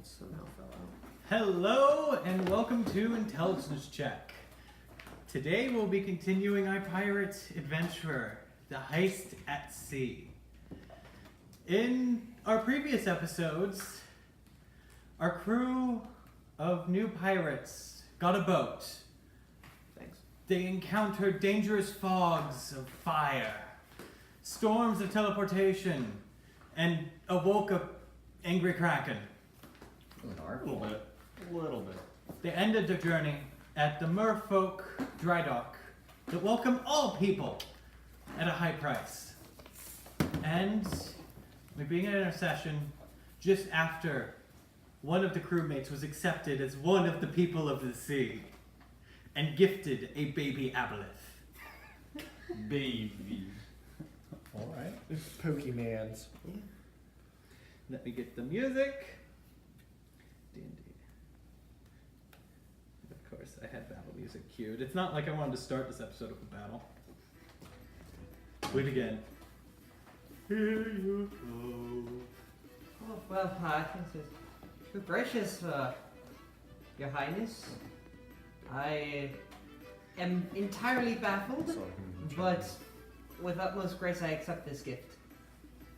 somehow fell out. Hello and welcome to Intelligence Check. Today we'll be continuing our pirate adventure, the Heist at Sea. In our previous episodes, our crew of new pirates got a boat. Thanks. They encountered dangerous fogs of fire, storms of teleportation, and awoke a angry kraken. A little bit. They ended their journey at the Merfolk dry dock that welcomed all people at a high price. And we began our session just after one of the crewmates was accepted as one of the people of the sea and gifted a baby aboleth. Baby. Alright. Pokemans. Yeah. Let me get the music. D&D. Of course, I had battle music queued. It's not like I wanted to start this episode with a battle. Wait again. Here you go. Oh, well, I think it's good gracious, Your Highness. I am entirely baffled, but with utmost grace I accept this gift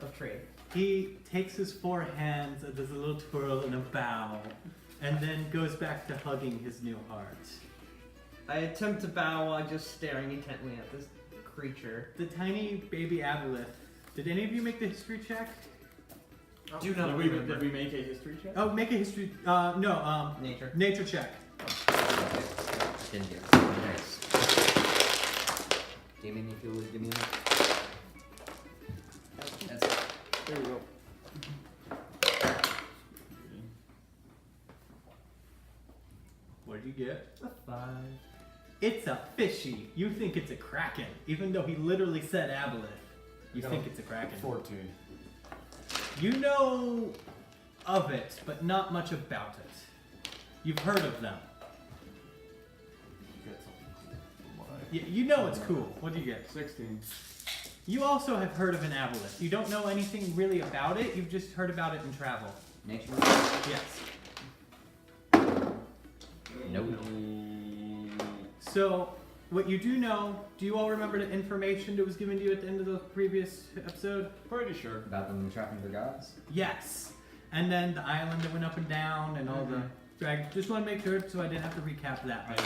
of trade. He takes his four hands and does a little twirl and a bow, and then goes back to hugging his new heart. I attempt to bow while just staring intently at this creature. The tiny baby aboleth. Did any of you make the history check? Do not Did remember. we make a history check? Oh, make a history. Nature. Nature check. Didn't get it. Nice. Give me if you would, give me That's it. There we go. What did you get? A 5. It's a fishy. You think it's a kraken, even though he literally said aboleth. You No. think it's a kraken. 14. You know of it, but not much about it. You've heard of them. Get something cool from what You know it's cool. What do you get? 16. You also have heard of an aboleth. You don't know anything really about it. You've just heard about it in travel. Nature? Yes. Nope. So, what you do know, do you all remember the information that was given to you at the end of the previous episode? Pretty sure. About them trapping the gods? Yes. And then the island that went up and down and all the drag. Just want to make sure so I didn't have to recap that.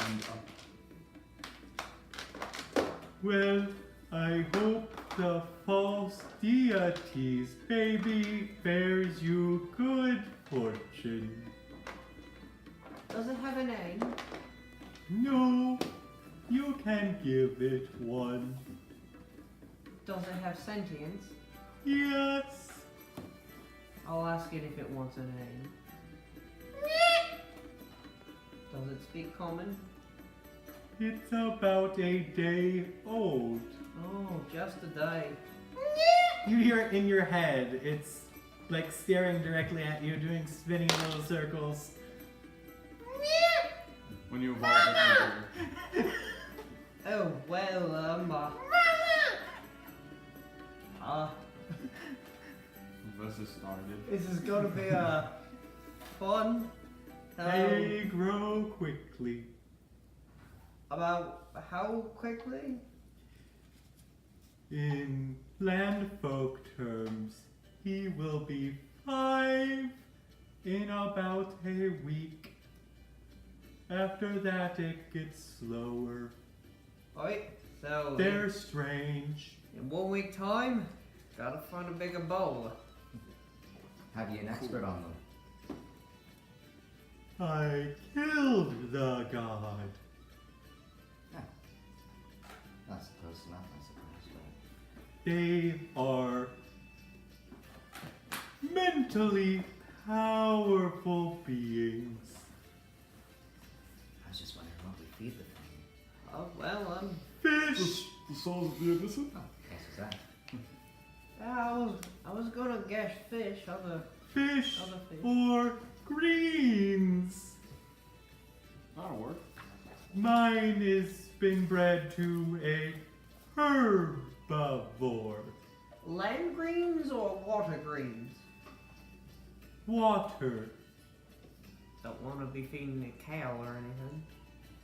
Well, I hope the false deity's baby bears you good fortune. Does it have a name? No, you can give it one. Does it have sentience? Yes. I'll ask it if it wants a name. Does it speak common? It's about a day old. Oh, just a day. You hear it in your head. It's like staring directly at you, doing spinning little circles. When you evolve it, Oh, well, this is started. this is gonna be, fun. They grow quickly. About how quickly? In landfolk terms, he will be 5 in about a week. After that, it gets slower. Right, so They're strange. in 1 week time, gotta find a bigger bowl. Have you an expert on them? I killed the god. That's close enough, I suppose. They are mentally powerful beings. I was just wondering what we feed the thing. Oh, well, Fish! The souls of the innocent? Oh, guess what's that? yeah, I was gonna guess fish, Fish Other fish. or greens. That'll work. Mine is been bred to a herbivore. land greens or water greens? Water. don't want to be feeding it kale or anything.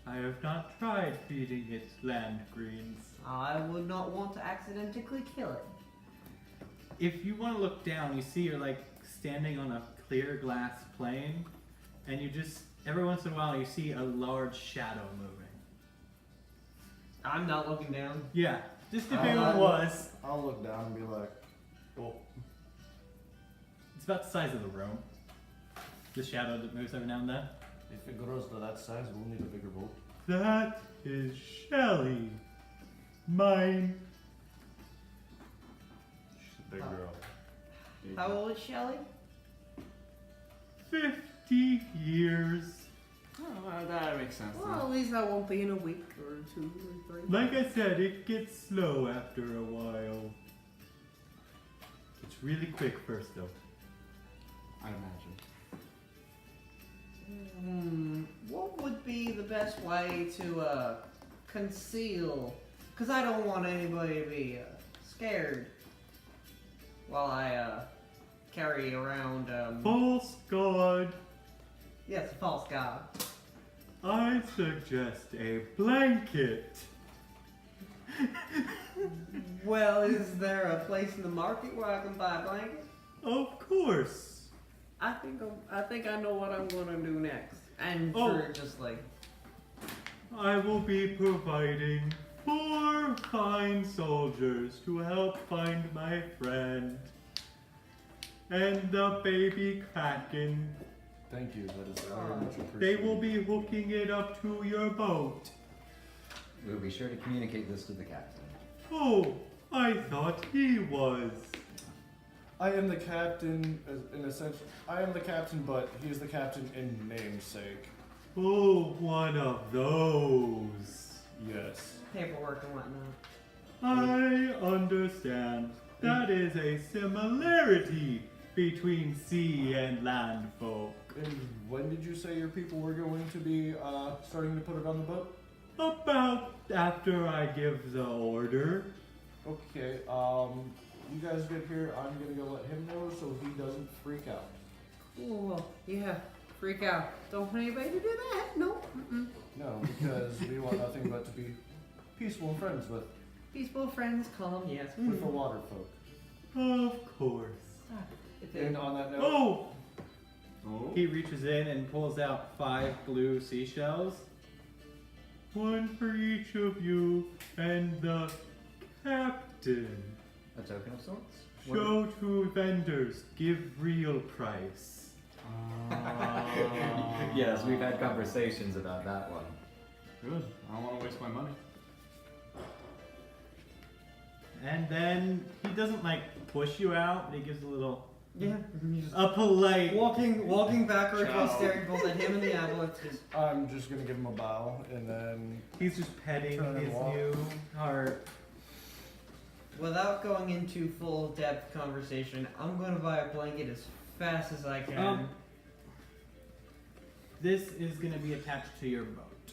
I have not tried feeding it land greens. I would not want to accidentally kill it. If you want to look down, you see you're like standing on a clear glass plane, and you just, every once in a while, you see a large shadow moving. I'm not looking down. Yeah, just if anyone was. I'll look down and be like, well, It's about the size of the room. The shadow that moves every now and then. if it grows to that size, we'll need a bigger boat. That is Shelly. Mine. She's a big girl. How old is Shelly? 50 years. Oh, that makes sense. Well, at least that won't be in a week or 2 or 3. Like I said, it gets slow after a while. It's really quick first though. I imagine. What would be the best way to conceal? Because I don't want anybody to be scared while I carry around. False god. Yes, a false god. I suggest a blanket. Well, is there a place in the market where I can buy a blanket? Of course. I think I know what I'm gonna do next. And Oh. for just like, I will be providing 4 fine soldiers to help find my friend. And the baby kraken. Thank you, that is very much appreciated. They will be hooking it up to your boat. We'll be sure to communicate this to the captain. Oh, I thought he was. I am the captain, in a sense. I am the captain, but he is the captain in namesake. Oh, one of those. Yes. paperwork and whatnot. I understand. That is a similarity between sea and land folk. And when did you say your people were going to be starting to put it on the boat? About after I give the order. Okay, you guys get here, I'm gonna go let him know so he doesn't freak out. Cool. Yeah. Freak out. Don't want anybody to do that. No. Mm-mm. No, because we want nothing but to be peaceful friends with Peaceful friends, calm. Yes. with the water folk. Of course. If And it, on that note, Oh! Oh. He reaches in and pulls out 5 blue seashells. 1 for each of you and the captain. A token of sorts? Show to vendors, give real price. Yes, we've had conversations about that one. Good. I don't want to waste my money. And then he doesn't like push you out, but he gives a little, yeah. Just a polite. walking backwards while Ciao. staring both at him and the ambulance. I'm just gonna give him a bow and then He's just petting Turn and his walk. new heart. Without going into full depth conversation, I'm going to buy a blanket as fast as I can. This is going to be attached to your boat.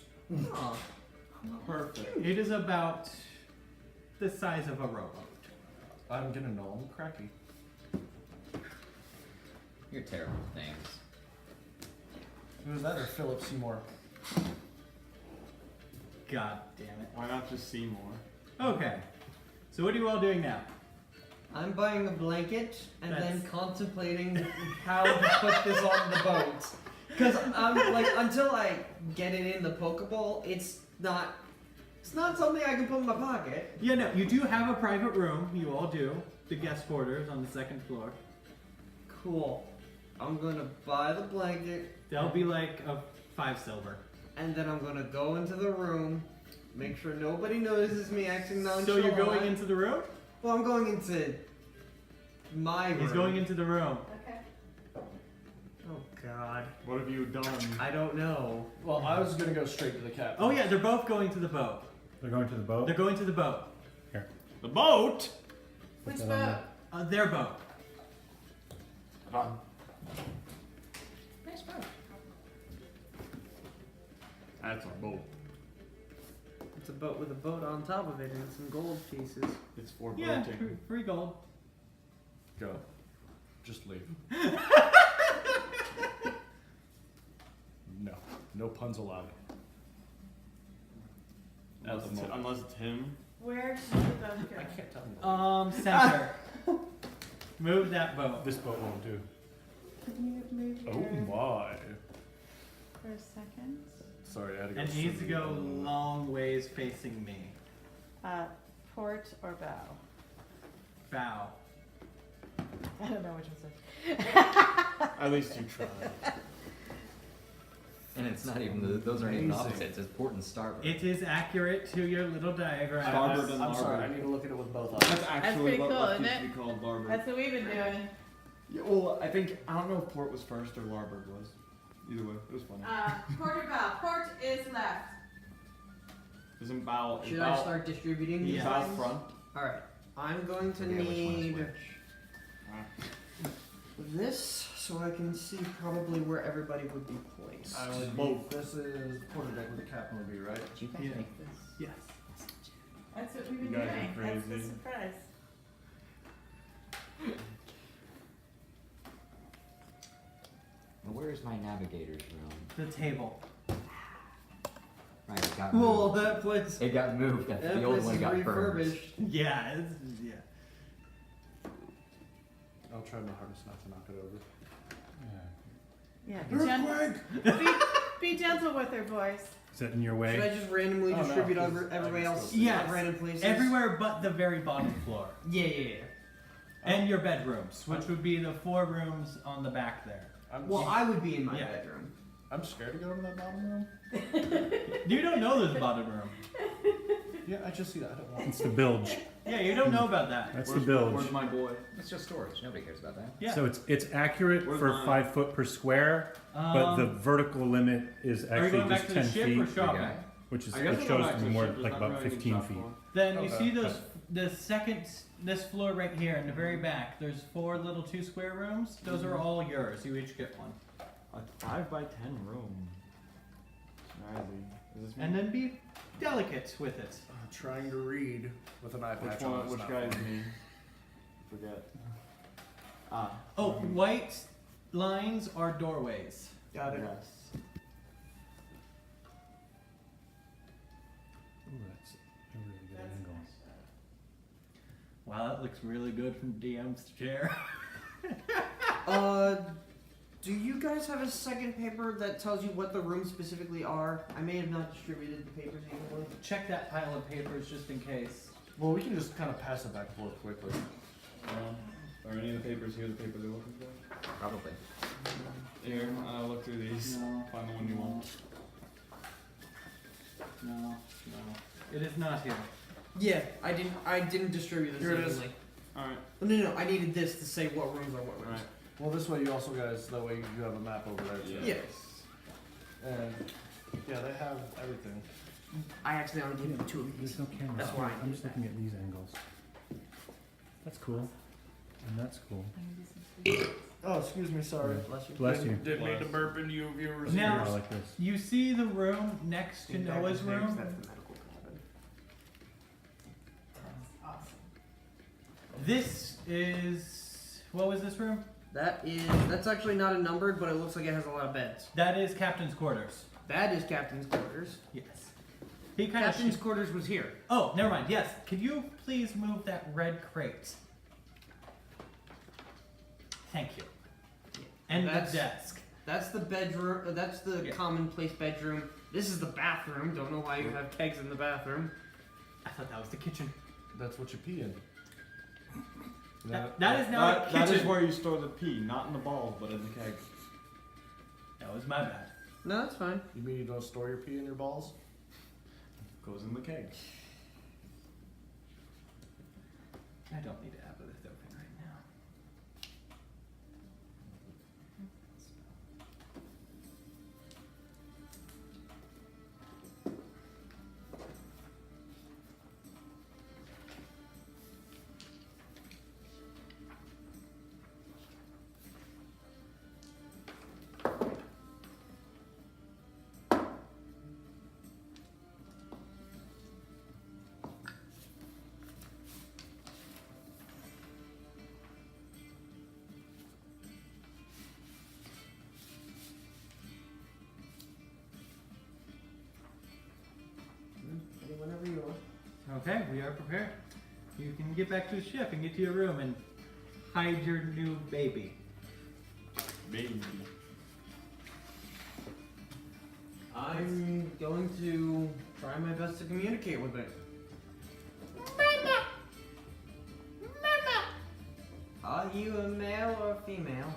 Aw. Perfect. It is about the size of a rowboat. I'm gonna know him cracky. You're terrible at things. Who's that or Philip Seymour? God damn it. Why not just see more? Okay. So what are you all doing now? I'm buying a blanket and then That's- contemplating how to put this on the boat. Because I'm like, until I get it in the Pokeball, it's not something I can put in my pocket. Yeah, no, you do have a private room. You all do. The guest quarters on the 2nd floor. Cool. I'm gonna buy the blanket They'll be like a 5 silver. and then I'm gonna go into the room, make sure nobody notices me acting nonchalant. So you're going into the room? Well, I'm going into my room. He's going into the room. Oh God. What have you done? I don't know. Well, I was gonna go straight to the captain. Oh yeah, they're both going to the boat. They're going to the boat? They're going to the boat. The boat? Which boat? Their boat. That's our boat. It's a boat with a boat on top of it and some gold pieces. It's for Yeah, boating. free gold. Go. Just leave. No puns allowed. Unless it's him. Where should the boat go? I can't tell you. Center. Move that boat. This boat won't do. Can you move Oh your my. for a second? Sorry, I had to go. And needs to swimming. go long ways facing me. Port or bow? Bow. I don't know which one's At least you tried. And it's not even, those aren't even Amazing. opposites. It's port and starboard. It is accurate to your little diagram. Starboard and I'm sorry, I larboard. need to look at it with both eyes. That's actually pretty what cool, used isn't to it? be called larboard. That's what we've been doing. Yeah, well, I don't know if port was first or larboard was. Either way, it was funny. Port or bow? Port is left. Isn't bow? Should I start distributing these Yeah. Bow things? front. Alright. I'm going to Forget which one is need which. this so I can see probably where everybody would be placed. I would Boat. This is quarterdeck where the captain would be, right? Did you guys Yeah. make this? Yes. That's what we've been You guys are doing. That's the crazy. surprise. Well, where's my navigator's room? The table. Right, it got Well, moved. that place. It got moved. That The old place one is got burned. refurbished. Yeah. Yeah. I'll try my hardest not to knock it over. Yeah. Be gentle with her, boys. Is that in your Should I way? just randomly Oh, no, distribute because everybody I can else still see it. Yes. random places? Everywhere but the very bottom floor. Yeah. And your bedrooms, which would be the 4 rooms on the back there. Well, I would be in my Yeah. bedroom. I'm scared to go to that bottom room. You don't know there's a bottom room. Yeah, I just see that. I don't want. It's the bilge. Yeah, you don't know about that. That's the bilge. Where's my boy? It's just storage. Nobody cares about that. Yeah. So it's accurate Where's for mine? 5 foot per square, but the vertical limit is are you actually going back just to the 10 ship feet, or shopping? guy. which is I guess it we'll shows go back to the more ship. There's like not about really any 15 shop feet. floor. Then you Okay. see the second, this floor right here in the very back, there's 4 little 2 square rooms. Those are all yours. You each get one. A 5x10 room. Snazzy. Is this me? And then be delicate with it. Trying to read with an eye patch Which on. one? is Which not guy is fun. me? Forget. Ah. Oh, white lines are doorways. Got it. Yes. Ooh, that's a really good angle. Wow, that looks really good from DM's chair. Do you guys have a second paper that tells you what the rooms specifically are? I may have not distributed the papers evenly. Check that pile of papers just in case. Well, we can just kind of pass it back and forth quickly. Are any of the papers here the paper they're looking for? Probably. Here, look through these. No. Find the one you want. No. It is not here. Yeah, I didn't distribute this Here it is. evenly. Alright. No, I needed this to say what rooms are what rooms. Alright. Well, this way you also guys, that way you have a map over there too. Yeah. And yeah, they have everything. I accidentally gave you 2 of these. There's no camera. That's why I I'm did just that. looking at these angles. That's cool. And that's cool. Oh, excuse me, sorry. Bless you. Bless you. Didn't mean to burp into you viewers. Now- I like this. You see the room next to Noah's room? That's the medical cabin. Awesome. This is... What was this room? That's actually not a numbered, but it looks like it has a lot of beds. That is Captain's quarters. That is captain's quarters. Yes. He kind of... Captain's quarters was here. Oh, never mind. Yes. Could you please move that red crate? Thank you. And That's- the desk. That's the bedroom. That's the Yeah. commonplace bedroom. This is the bathroom. Don't know why you have kegs in the bathroom. I thought that was the kitchen. That's what you pee in. That is now a kitchen. That is where you store the pee, not in the balls, but in the keg. That was my bad. No, that's fine. You mean you don't store your pee in your balls? Goes in the keg. I don't need to have this open right now. Okay, we are prepared. You can get back to the ship and get to your room and hide your new baby. Baby. I'm going to try my best to communicate with it. Are you a male or a female?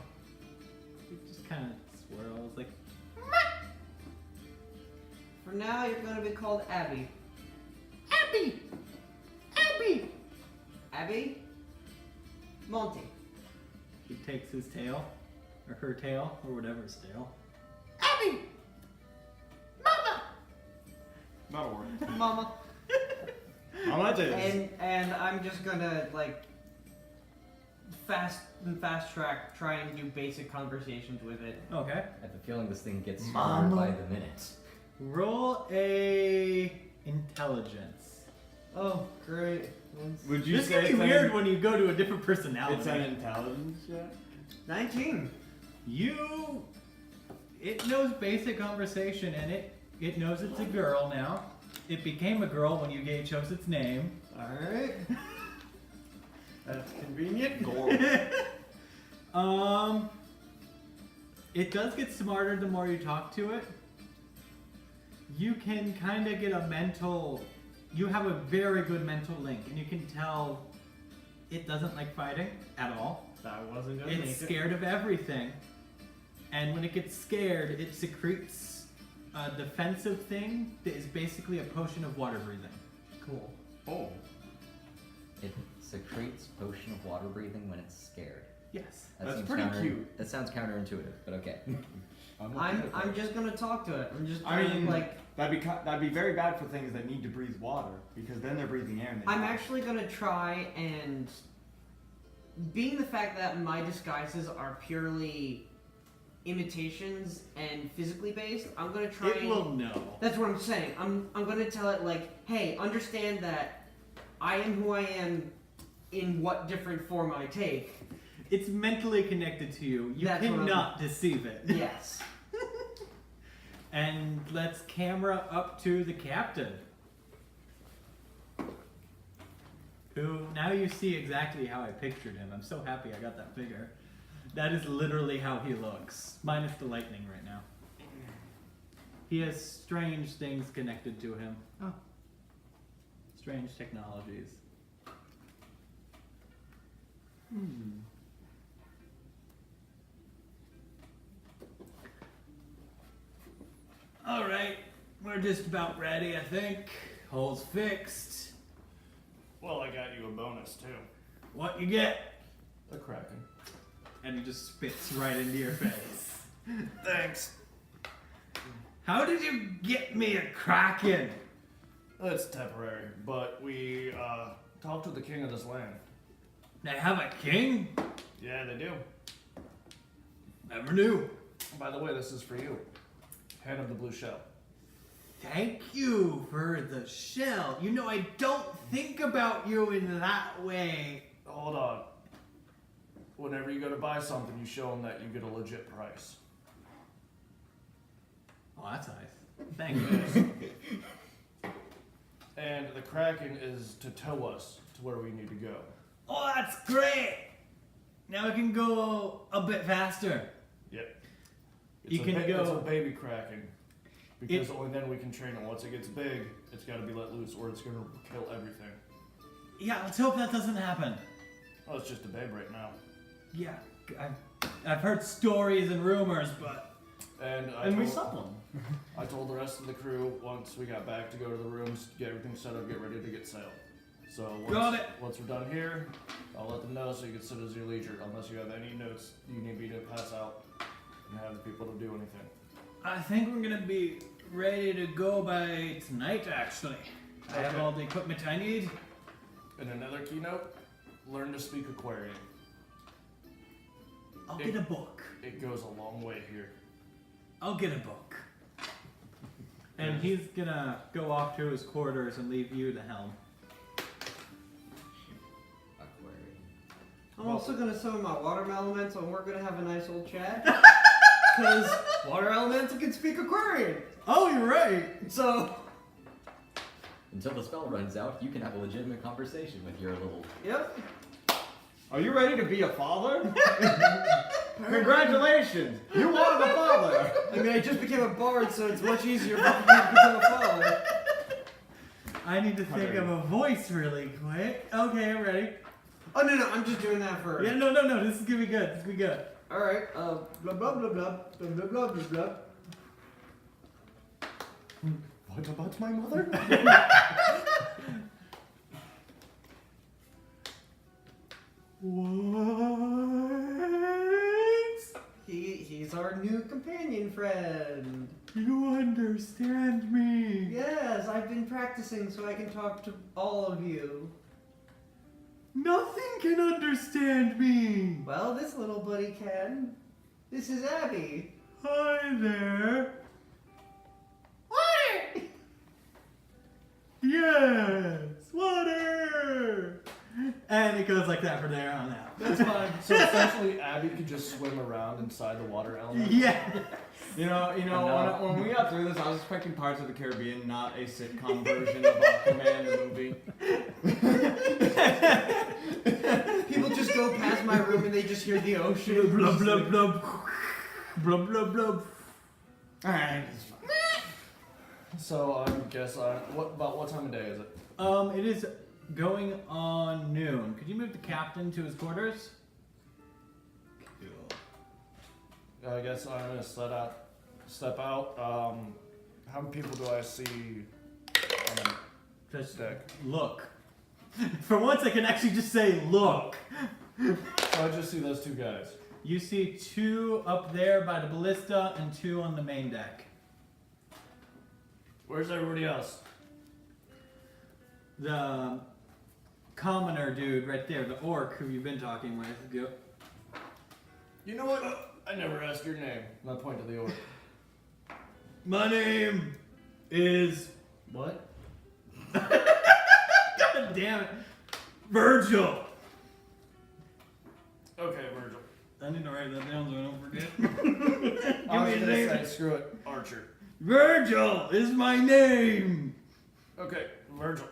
It just kind of swirls like. For now, you're going to be called Abby. Abby! Abby! Abby? Monty. He takes his tail, or her tail, or whatever's tail. Abby! Mama! That'll work. Mama. Mama is. And I'm just gonna like fast track, try and do basic conversations with it. Okay. I have a feeling this thing gets smarter by the minute. Roll a intelligence. Oh, great. Would you This say can be it's weird an, when you go to a different personality. it's an intelligence check? 19. It knows basic conversation, and it knows it's a girl now. It became a girl when you chose its name. Alright. That's convenient. It does get smarter the more you talk to it. You can kind of get you have a very good mental link, and you can tell it doesn't like fighting at all. That wasn't gonna make It's it. scared of everything. And when it gets scared, it secretes a defensive thing that is basically a potion of water breathing. Cool. Oh. It secretes potion of water breathing when it's scared. Yes. That That's seems pretty cute. That sounds counterintuitive, but okay. I'm just gonna talk to it. I'm just I trying mean, like that'd be very bad for things that need to breathe water because then they're breathing air. And they I'm die. actually gonna try and being the fact that my disguises are purely imitations and physically based, I'm gonna try It and will know. that's what I'm saying. I'm gonna tell it like, hey, understand that I am who I am in what different form I take. It's mentally connected to you. You That's what I'm- cannot deceive it. Yes. And let's camera up to the captain. Who, now you see exactly how I pictured him. I'm so happy I got that figure. That is literally how he looks. Minus the lightning right now. He has strange things connected to him. Oh. Strange technologies. Alright, we're just about ready, I think. Hole's fixed. Well, I got you a bonus too. What you get? A Kraken. And he just spits right into your face. Thanks. How did you get me a Kraken? It's temporary, but we talked to the king of this land. They have a king? Yeah, they do. Never knew. By the way, this is for you. Hand of the blue shell. Thank you for the shell. You know, I don't think about you in that way. Hold on. Whenever you go to buy something, you show them that you get a legit price. Oh, that's nice. Thank you. And the Kraken is to tow us to where we need to go. Oh, that's great. Now we can go a bit faster. Yep. You can go- It's a baby Kraken. Because only then we can train it. Once it gets big, it's got to be let loose or it's going to kill everything. Yeah, let's hope that doesn't happen. Oh, it's just a babe right now. Yeah, I've heard stories and rumors, but... And we saw them. I told the rest of the crew once we got back to go to the rooms, get everything set up, get ready to get sailed. So Got it. once we're done here, I'll let them know so you can sit as your leisure, unless you have any notes you need me to pass out and have the people to do anything. I think we're gonna be ready to go by tonight, actually. I have Okay. all the equipment I need. And another keynote, learn to speak Aquarian. I'll get a book. It goes a long way here. I'll get a book. And he's gonna go off to his quarters and leave you the helm. Aquarium. I'm also gonna summon my water elemental and we're gonna have a nice old chat. Because water elemental can speak Aquarian. Oh, you're right. So Until the spell runs out, you can have a legitimate conversation with your little... Yep. Are you ready to be a father? Congratulations! You are the father! I mean, I just became a bard, so it's much easier for me to become a father. I need to think of a voice really quick. Okay, I'm ready. Oh, no, I'm just doing that for... Yeah, no, this is gonna be good. This is gonna be good. Alright, blah, blah, blah, blah, blah, blah, blah, blah, blah. What about my mother? What? He's our new companion friend. You understand me? Yes, I've been practicing so I can talk to all of you. Nothing can understand me. Well, this little buddy can. This is Abby. Hi there. Water! Yes, water. And it goes like that from there on out. That's fine. So essentially, Abby could just swim around inside the water element. Yeah. You know, when we got through this, I was expecting Pirates of the Caribbean, not a sitcom version of Aquaman, the movie. People just go past my room and they just hear the ocean. Blub, blub, blub. Blub, blub, blub. Alright. So I guess what time of day is it? It is going on noon. Could you move the captain to his quarters? I guess I'm gonna step out. How many people do I see on Just the deck? look. For once, I can actually just say look. So I just see those two guys. You see 2 up there by the ballista and 2 on the main deck. Where's everybody else? The commoner dude right there, the orc who you've been talking with. Go. You know what? I never asked your name. And I point to the orc. My name is... What? God damn it. Virgil. Okay, Virgil. I need to write that down so I don't forget. I was me a gonna name. say, screw it, Archer. Virgil is my name. Okay, Virgil.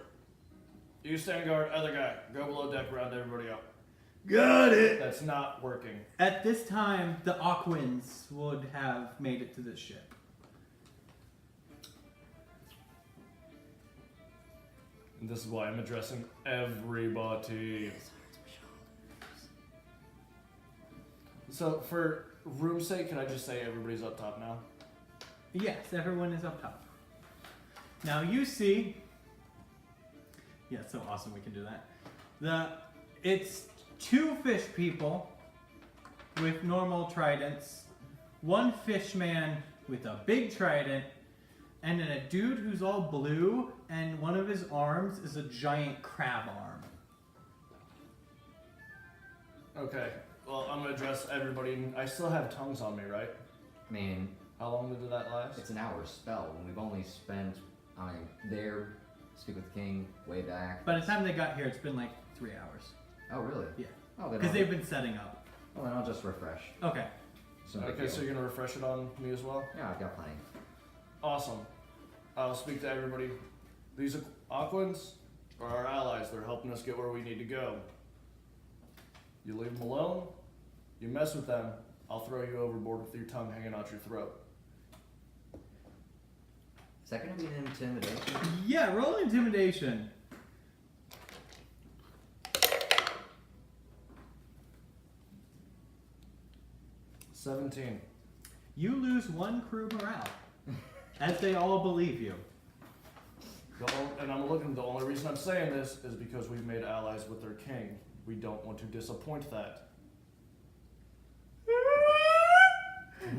You stand guard, other guy. Go below deck, round everybody up. Got it. That's not working. At this time, the Aquans would have made it to this ship. And this is why I'm addressing everybody. So, for room's sake, can I just say everybody's up top now? Yes, everyone is up top. Now you see... Yeah, it's so awesome we can do that. It's 2 fish people with normal tridents, 1 fish man with a big trident, and then a dude who's all blue, and one of his arms is a giant crab arm. Okay, well, I'm gonna address everybody. I still have tongues on me, right? I mean, How long did that last? it's an hour spell, and we've only spent, there, speak with the king, way back. By the time they got here, it's been like 3 hours. Oh, really? Yeah. Oh, then Because they've been setting up. Well, then I'll just refresh. Okay. So no big Okay, deal. so you're gonna refresh it on me as well? Yeah, I've got plenty. Awesome. I'll speak to everybody. These Aquans are our allies. They're helping us get where we need to go. You leave them alone, you mess with them, I'll throw you overboard with your tongue hanging out your throat. Is that going to be an intimidation? Yeah, roll intimidation. $17. You lose 1 crew morale, as they all believe you. And I'm looking, the only reason I'm saying this is because we've made allies with their king. We don't want to disappoint that.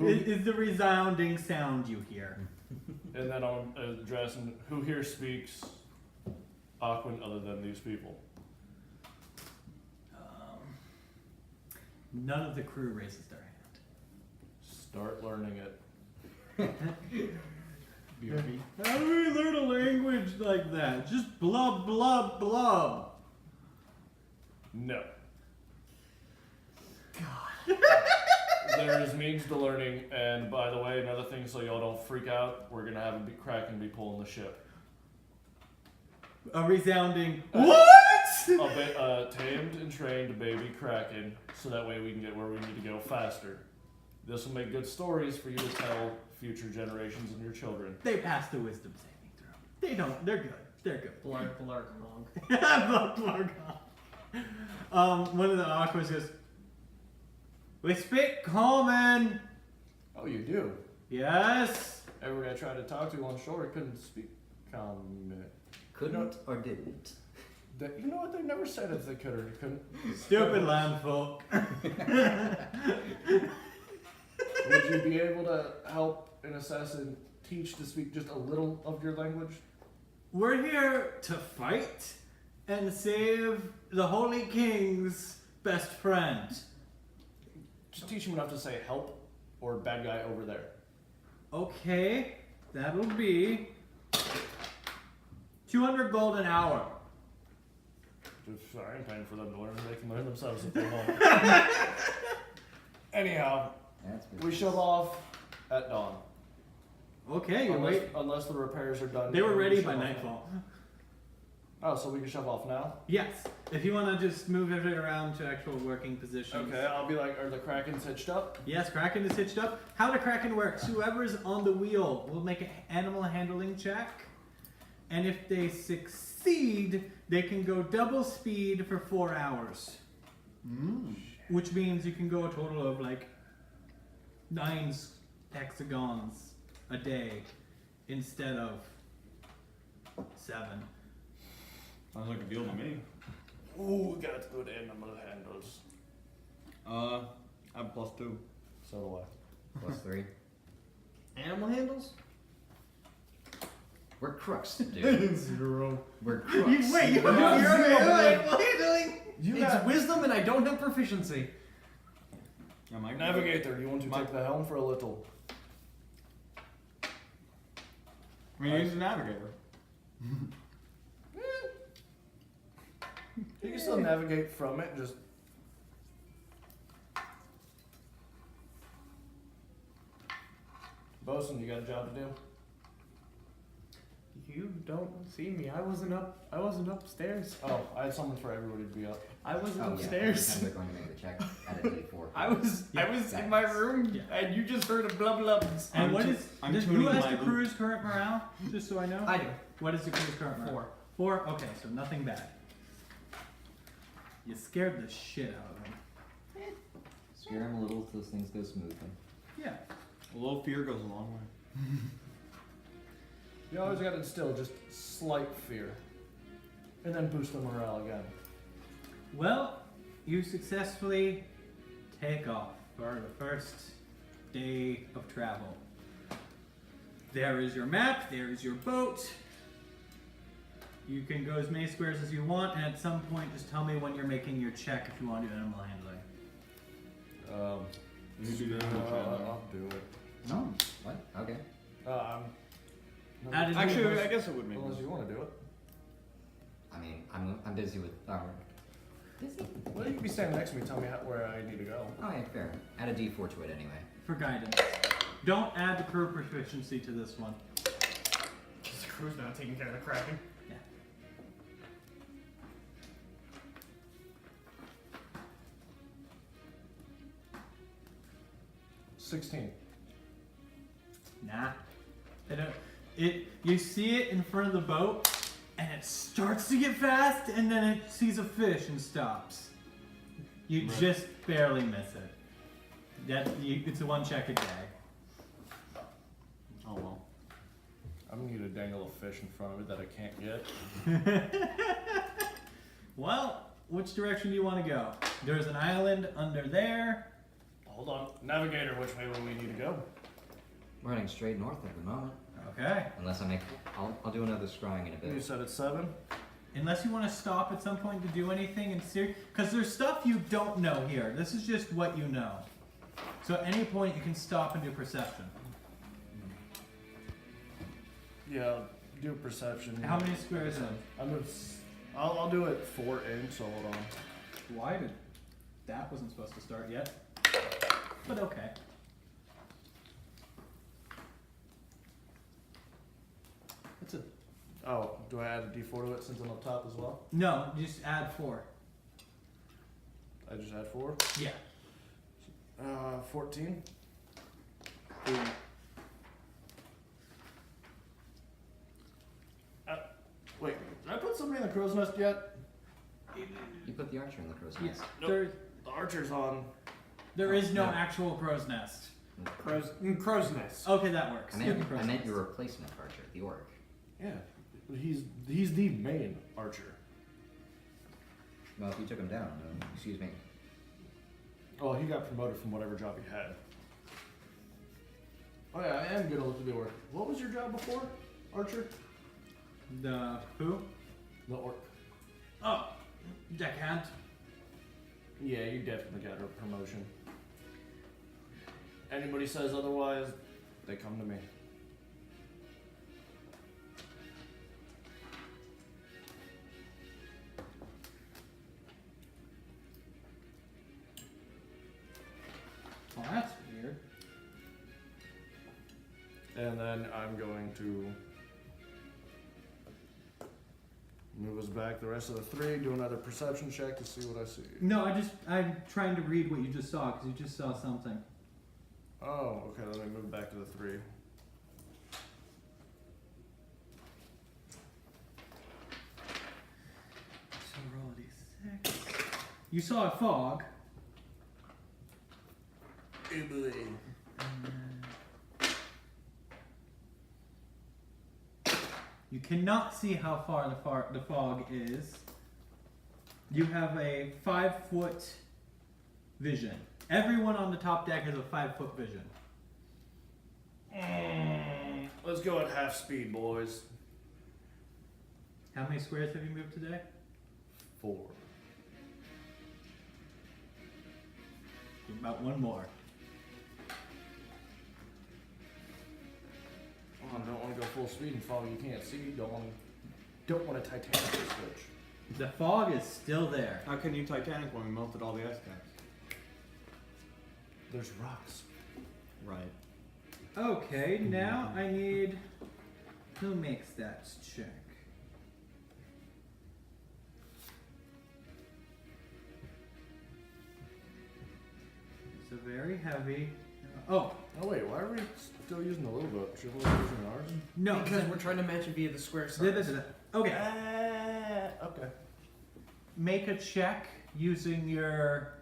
It is the resounding sound you hear. And then I'm addressing who here speaks Aquan other than these people. None of the crew raises their hand. Start learning it. How do we learn a language like that? Just blub, blub, blub. No. God. There is means to learning, and by the way, another thing so y'all don't freak out, we're gonna have a big crack and be pulling the ship. A resounding what? Tamed and trained baby kraken, so that way we can get where we need to go faster. This will make good stories for you to tell future generations and your children. They passed the wisdom saving throw. They don't. They're good. They're good. Blarg, blarg, honk. One of the aquas goes, "We speak common." Oh, you do? Yes. Everybody I tried to talk to on shore couldn't speak common. Couldn't or didn't? You know what? They never said if they could or couldn't. Stupid land folk. Would you be able to help an assassin teach to speak just a little of your language? We're here to fight and save the Holy King's best friend. Just teach him enough to say help or bad guy over there. Okay, that'll be 200 gold an hour. I ain't paying for them to learn. They can learn themselves if they want. Anyhow, That's we shove off at dawn. Okay, you wait. Unless the repairs are done. They were ready We by shove off nightfall. now. Oh, so we can shove off now? Yes, if you want to just move everything around to actual working positions. Okay, I'll be like, are the Krakens hitched up? Yes, Kraken is hitched up. How the Kraken works, whoever's on the wheel will make an animal handling check. And if they succeed, they can go double speed for 4 hours. Which means you can go a total of like 9 hexagons a day instead of 7. Sounds like a deal to me. Ooh, got good animal handles. I have +2. So do I. +3. Animal handles? We're crooks, dude. 0. We're crooks. Wait, you're handling? It's wisdom and I don't have proficiency. Am I Navigator, you want to take the helm for a little? I mean, he's a navigator. You can still navigate from it, just... Bosun, you got a job to do? You don't see me. I wasn't upstairs. Oh, I had something for everybody to be up. I wasn't Oh, yeah. upstairs. Every time they're going to make the check at a D4. I was in my room and you just heard a blub blubs. And I'm what tu- is I'm who tuning has my the loop. crew's current morale? Just so I know. I do. What is the crew's current morale? 4. 4? Okay, so nothing bad. You scared the shit out of him. Scare him a little till things go smoothly. Yeah. A little fear goes a long way. You always got to instill just slight fear. And then boost the morale again. Well, you successfully take off for the first day of travel. There is your map, there is your boat. You can go as many squares as you want, and at some point just tell me when you're making your check if you want to do animal handling. You do the animal handling. I'll do it. No. What? Okay. Added Actually, rules. I guess it would make Unless sense. you want to do it. I mean, I'm busy with busy? Well, you can be standing next to me, tell me where I need to go. Oh yeah, fair. Add a D4 to it anyway. For guidance. Don't add the crew proficiency to this one. Because the crew's not taking care of the Kraken. Yeah. $16. Nah. You see it in front of the boat, and it starts to get fast, and then it sees a fish and stops. You just barely miss it. It's a 1 check a day. Oh well. I'm gonna need to dangle a fish in front of it that I can't get. Well, which direction do you want to go? There's an island under there. Hold on. Navigator, which way will we need to go? We're heading straight north at the moment. Okay. Unless I'll do another scrying in a You bit. said it's 7? Unless you want to stop at some point to do anything and see, because there's stuff you don't know here. This is just what you know. So at any point you can stop and do perception. Yeah, do perception. How many squares in? I'll do it 4 in, so hold on. Why did that wasn't supposed to start yet? But okay. It's a Oh, do I add a d4 to it since I'm up top as well? No, just add 4. I just add 4? Yeah. 14. Wait, did I put somebody in the crow's nest yet? You put the archer in the crow's Yes. nest. Nope. The archer's on. There is no No. actual crow's nest. Crow's nest. Okay, that works. I meant your replacement archer, the orc. Yeah, he's the main archer. Well, if you took him down, excuse me. Oh, he got promoted from whatever job he had. Oh yeah, I am gonna look at the orc. What was your job before, archer? The who? The orc. Oh, deckhand. Yeah, you definitely got a promotion. Anybody says otherwise, they come to me. Well, that's weird. And then I'm going to move us back the rest of the 3, do another perception check to see what I see. No, I'm trying to read what you just saw because you just saw something. Oh, okay, let me move back to the 3. So roll a d6. You saw a fog. You cannot see how far the fog is. You have a 5-foot vision. Everyone on the top deck has a 5-foot vision. Let's go at half speed, boys. How many squares have you moved today? 4. About 1 more. Oh, I don't want to go full speed and fall. You can't see. Don't want a Titanic switch. The fog is still there. How can you Titanic when we melted all the ice caps? There's rocks. Right. Okay, now I need... Who makes that check? It's a very heavy... Oh, Oh wait, why are we still using the little boat? Shouldn't we be using ours? no. Because we're trying to match it via the square Da- da- size. da- da. Okay, Okay. make a check using your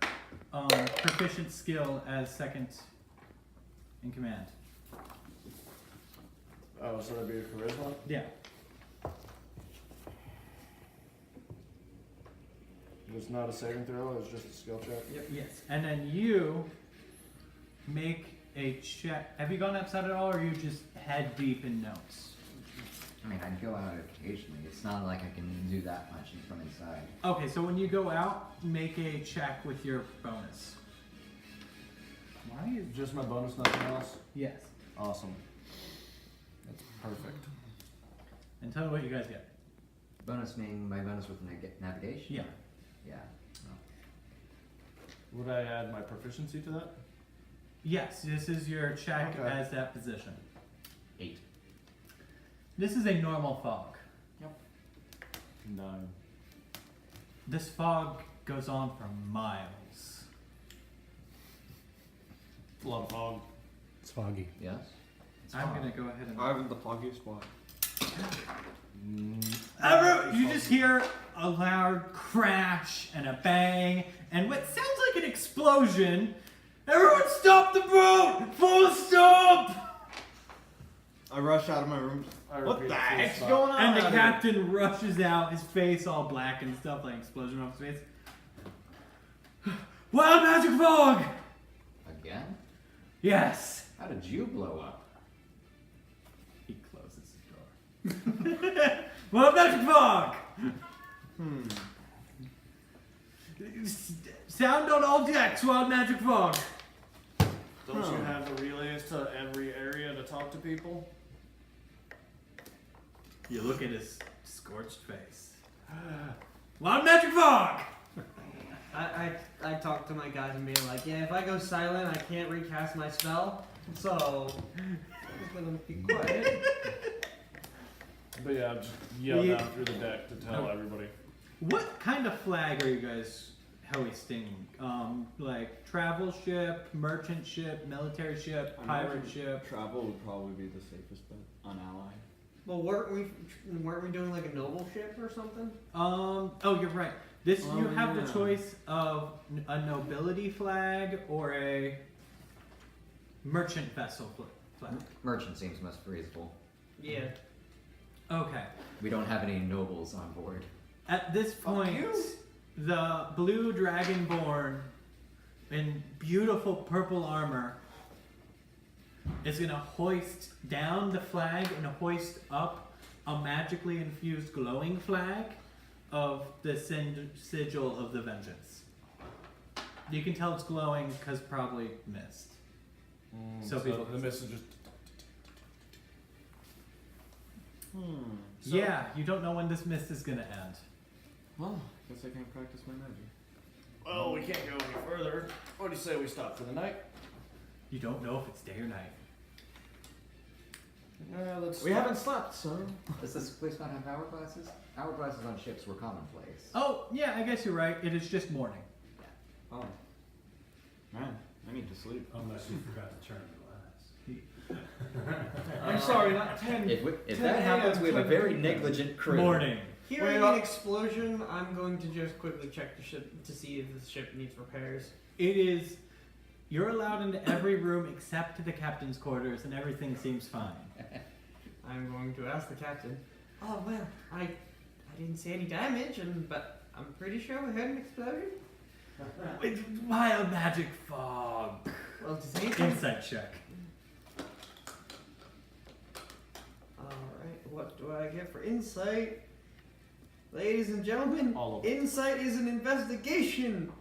proficient skill as second in command. Oh, so that'd be a charisma? Yeah. It's not a saving throw, it's just a skill check? Yep. Yes. And then you make a check. Have you gone outside at all, or are you just head deep in notes? I mean, I'd go out occasionally. It's not like I can do that much from inside. Okay, so when you go out, make a check with your bonus. Why is... Just my bonus, nothing else? Yes. Awesome. That's perfect. And tell me what you guys get. Bonus meaning my bonus with navigation? Yeah. Yeah. Would I add my proficiency to that? Yes, this is your check Okay. as that position. 8. This is a normal fog. 9. This fog goes on for miles. A lot of fog. It's foggy. Yes? It's I'm fine. gonna go ahead and... I have the foggiest spot. You just hear a loud crash and a bang and what sounds like an explosion. Everyone stop the boat! Full stop! I rush out of my room. What the heck's going on? And the out here? captain rushes out, his face all black and stuff, like explosion off his face. Wild magic fog! Again? Yes. How did you blow up? He closes his door. Wild magic fog! Sound on all decks, wild magic fog. Don't you have the relays to every area to talk to people? You look at his scorched face. Wild magic fog! I talk to my guys and be like, yeah, if I go silent, I can't recast my spell. So, I'm just gonna be quiet. But yeah, just yell Yeah. down through the deck to tell everybody. What kind of flag are you guys hoisting? Like travel ship, merchant ship, military ship, pirate ship? Travel would probably be the safest bet on ally. Well, weren't we doing like a noble ship or something? Oh, you're right. This you Oh, have yeah. the choice of a nobility flag or a merchant vessel flag. Merchant seems most reasonable. Yeah. Okay. We don't have any nobles on board. At this point, the blue dragonborn in beautiful purple armor is going to hoist down the flag and hoist up a magically infused glowing flag of the sigil of the vengeance. You can tell it's glowing because probably mist. So people the mist is just. So- Yeah, you don't know when this mist is going to end. Well, guess I can't practice my magic. Well, we can't go any further. What do you say we stop for the night? You don't know if it's day or night. Let's. We haven't slept, so. Does this place not have hourglasses? Hourglasses on ships were commonplace. Oh, yeah, I guess you're right. It is just morning. Oh. Man, I need to sleep. Unless you forgot to turn the glass. I'm sorry, not 10. If 10 that happens, we have a 10 very negligent crew. Morning. Hearing an explosion, I'm going to just quickly check the ship to see if the ship needs repairs. It is. You're allowed into every room except the captain's quarters, and everything seems fine. I'm going to ask the captain. Oh well, I didn't see any damage, but I'm pretty sure we heard an explosion. It's wild magic fog. Well, does anything? Insight check. All right, what do I get for insight? Ladies and gentlemen, All of it. insight is an investigation.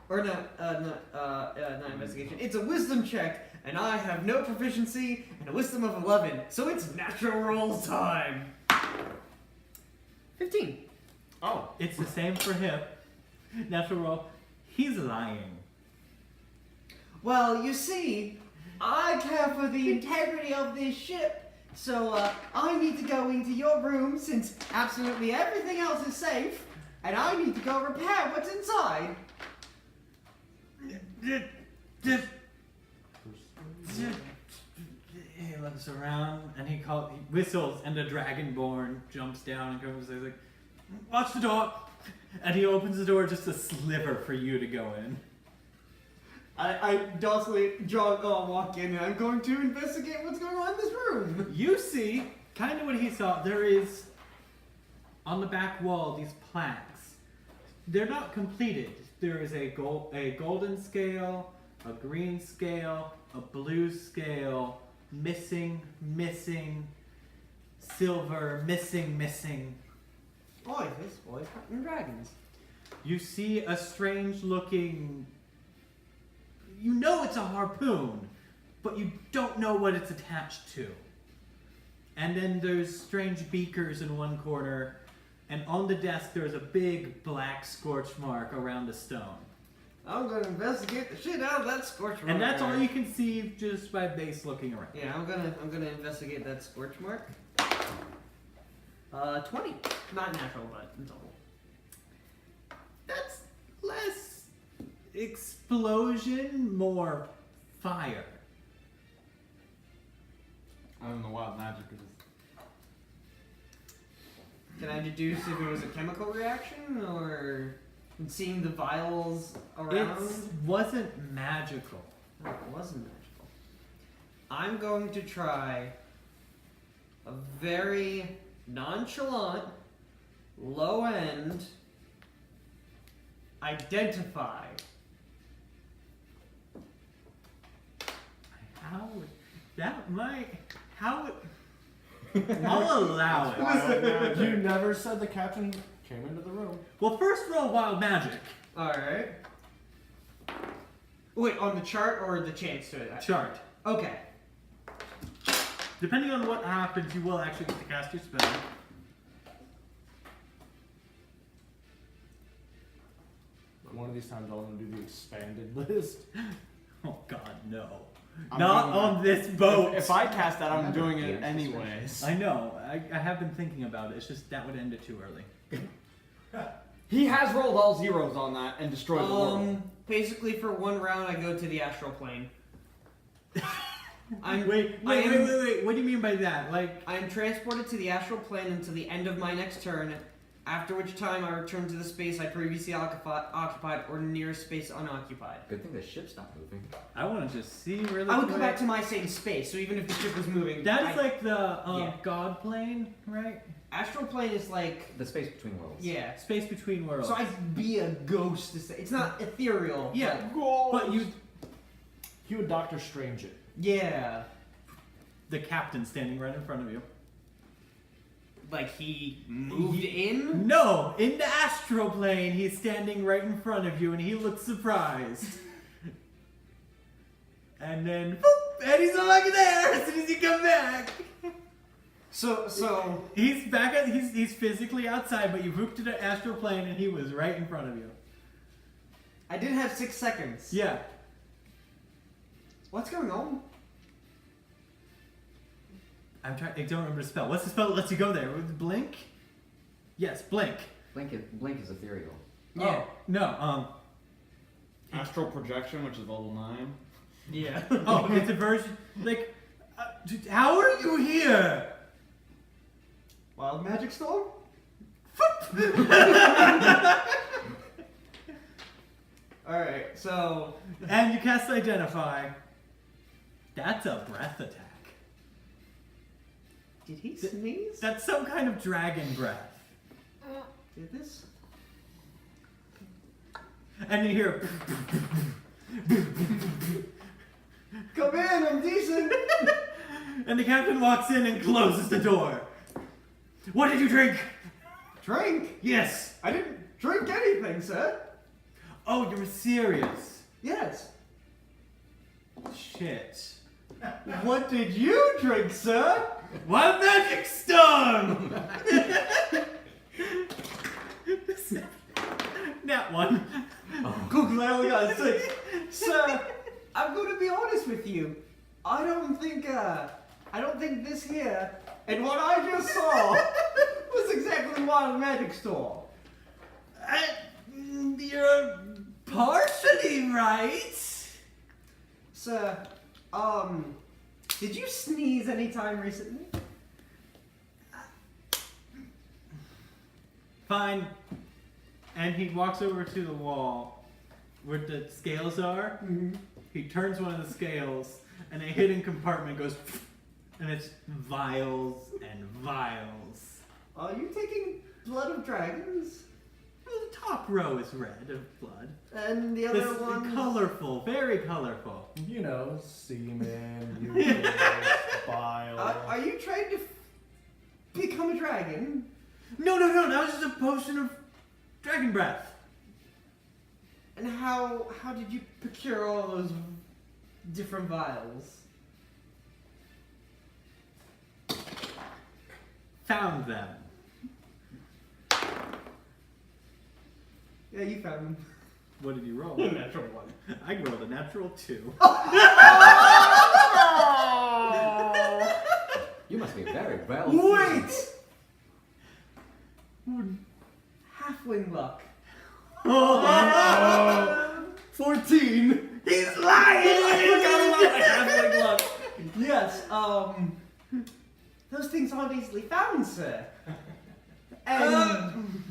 Or not investigation. It's a wisdom check, and I have no proficiency and a wisdom of 11, so it's natural roll time. 15. Oh. It's the same for him. Natural roll. He's lying. Well, you see, I care for the integrity of this ship, so I need to go into your room since absolutely everything else is safe, and I need to go repair what's inside. He looks around and he whistles, and the dragonborn jumps down and comes and says, like, "Watch the door!" And he opens the door just a sliver for you to go in. I docilely walk in, and I'm going to investigate what's going on in this room. You see, kind of what he saw, there is, on the back wall, these plaques. They're not completed. There is a golden scale, a green scale, a blue scale, missing, silver, missing. Boy, this boy's hunting dragons. You see a strange looking, you know it's a harpoon, but you don't know what it's attached to. And then there's strange beakers in one corner, and on the desk there's a big black scorch mark around the stone. I'm going to investigate the shit out of that scorch mark. And that's all you can see just by base looking around. Yeah, I'm gonna investigate that scorch mark. 20. Not natural, but in total. That's less explosion, more fire. I don't know wild magic is. Can I deduce if it was a chemical reaction or seeing the vials around? It wasn't magical. Oh, it wasn't magical. I'm going to try a very nonchalant, low end identify. How would that might how would I'll allow it. You never said the captain came into the room. Well, first roll wild magic. Alright. Wait, on the chart or the chance to it? Chart. Okay. Depending on what happens, you will actually get to cast your spell. One of these times I'm gonna do the expanded list. Oh God, no. I'm Not doing on this boat. If I cast that, I'm Yeah, doing yeah, it it's anyways. I know. I have been thinking about it. It's just that would end it too early. He has rolled all zeros on that and destroyed the world. Basically, for one round, I go to the astral plane. Wait. What do you mean by that? Like, I am transported to the astral plane until the end of my next turn, after which time I return to the space I previously occupied or near space unoccupied. Good thing the ship's not moving. I want to just see really I would go quick. back to my state of space, so even if the ship was moving... That is like the yeah. God plane, right? Astral plane is like... The space between worlds. Yeah. Space between worlds. So I'd be a ghost. It's not ethereal. Yeah, but you... He would Doctor Strange it. Yeah. The captain standing right in front of you. Like he moved in? No! In the astral plane, he's standing right in front of you and he looks surprised. And then, boop, and he's no longer there as soon as you come back. So He's back at, he's physically outside, but you moved to the astral plane and he was right in front of you. I did have 6 seconds. Yeah. What's going on? I don't remember the spell. What's the spell that lets you go there? Blink? Yes, blink. Blink is ethereal. Yeah. Oh, no, Astral projection, which is level 9. Yeah. oh, it's a version, like, how are you here? Wild magic storm? Alright, so... And you cast Identify. That's a breath attack. Did he sneeze? That's some kind of dragon breath. Did this? And you hear... Come in, I'm decent! And the captain walks in and closes the door. What did you drink? Drink? Yes. I didn't drink anything, sir. Oh, you're serious. Yes. Shit. What did you drink, sir? Wild magic storm! That one. Google, I only got a 6. Sir, I'm going to be honest with you. I don't think this here and what I just saw was exactly Wild Magic Storm. You're partially right. Sir, did you sneeze anytime recently? Fine. And he walks over to the wall where the scales are. Mm-hmm. He turns one of the scales, and a hidden compartment goes, and it's vials and vials. Are you taking blood of dragons? Well, the top row is red of blood. And the This other one? colorful, very colorful. You know, semen, mucus, bile. Are you trying to become a dragon? No, that was just a potion of dragon breath. And how did you procure all those different vials? Found them. Yeah, you found them. What did you roll? Natural one. I rolled a natural 2. You must be very well. Wait! Halfling luck. 14. He's lying. Halfling luck. Yes. Those things aren't easily found, sir. And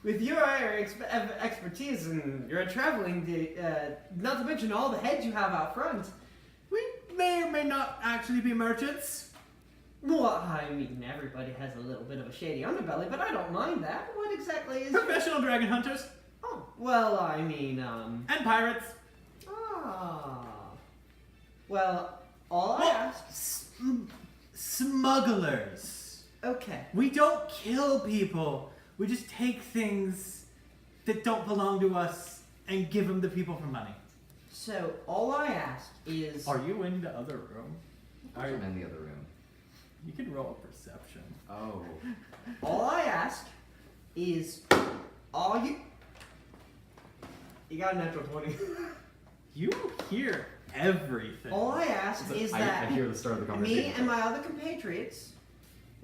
with your expertise and your traveling, not to mention all the heads you have out front. We may or may not actually be merchants. Well, I mean, everybody has a little bit of a shady underbelly, but I don't mind that. What exactly is... Professional dragon hunters. Oh, well, I mean, And pirates. Well, all I ask... Smugglers. Okay. We don't kill people. We just take things that don't belong to us and give them to people for money. So, all I ask is... Are you in the other room? I'm in the other room. You can roll a perception. Oh. All I ask is... Are you... You got a natural 20. You hear everything. All I ask is I that hear the start of the conversation. me and my other compatriots,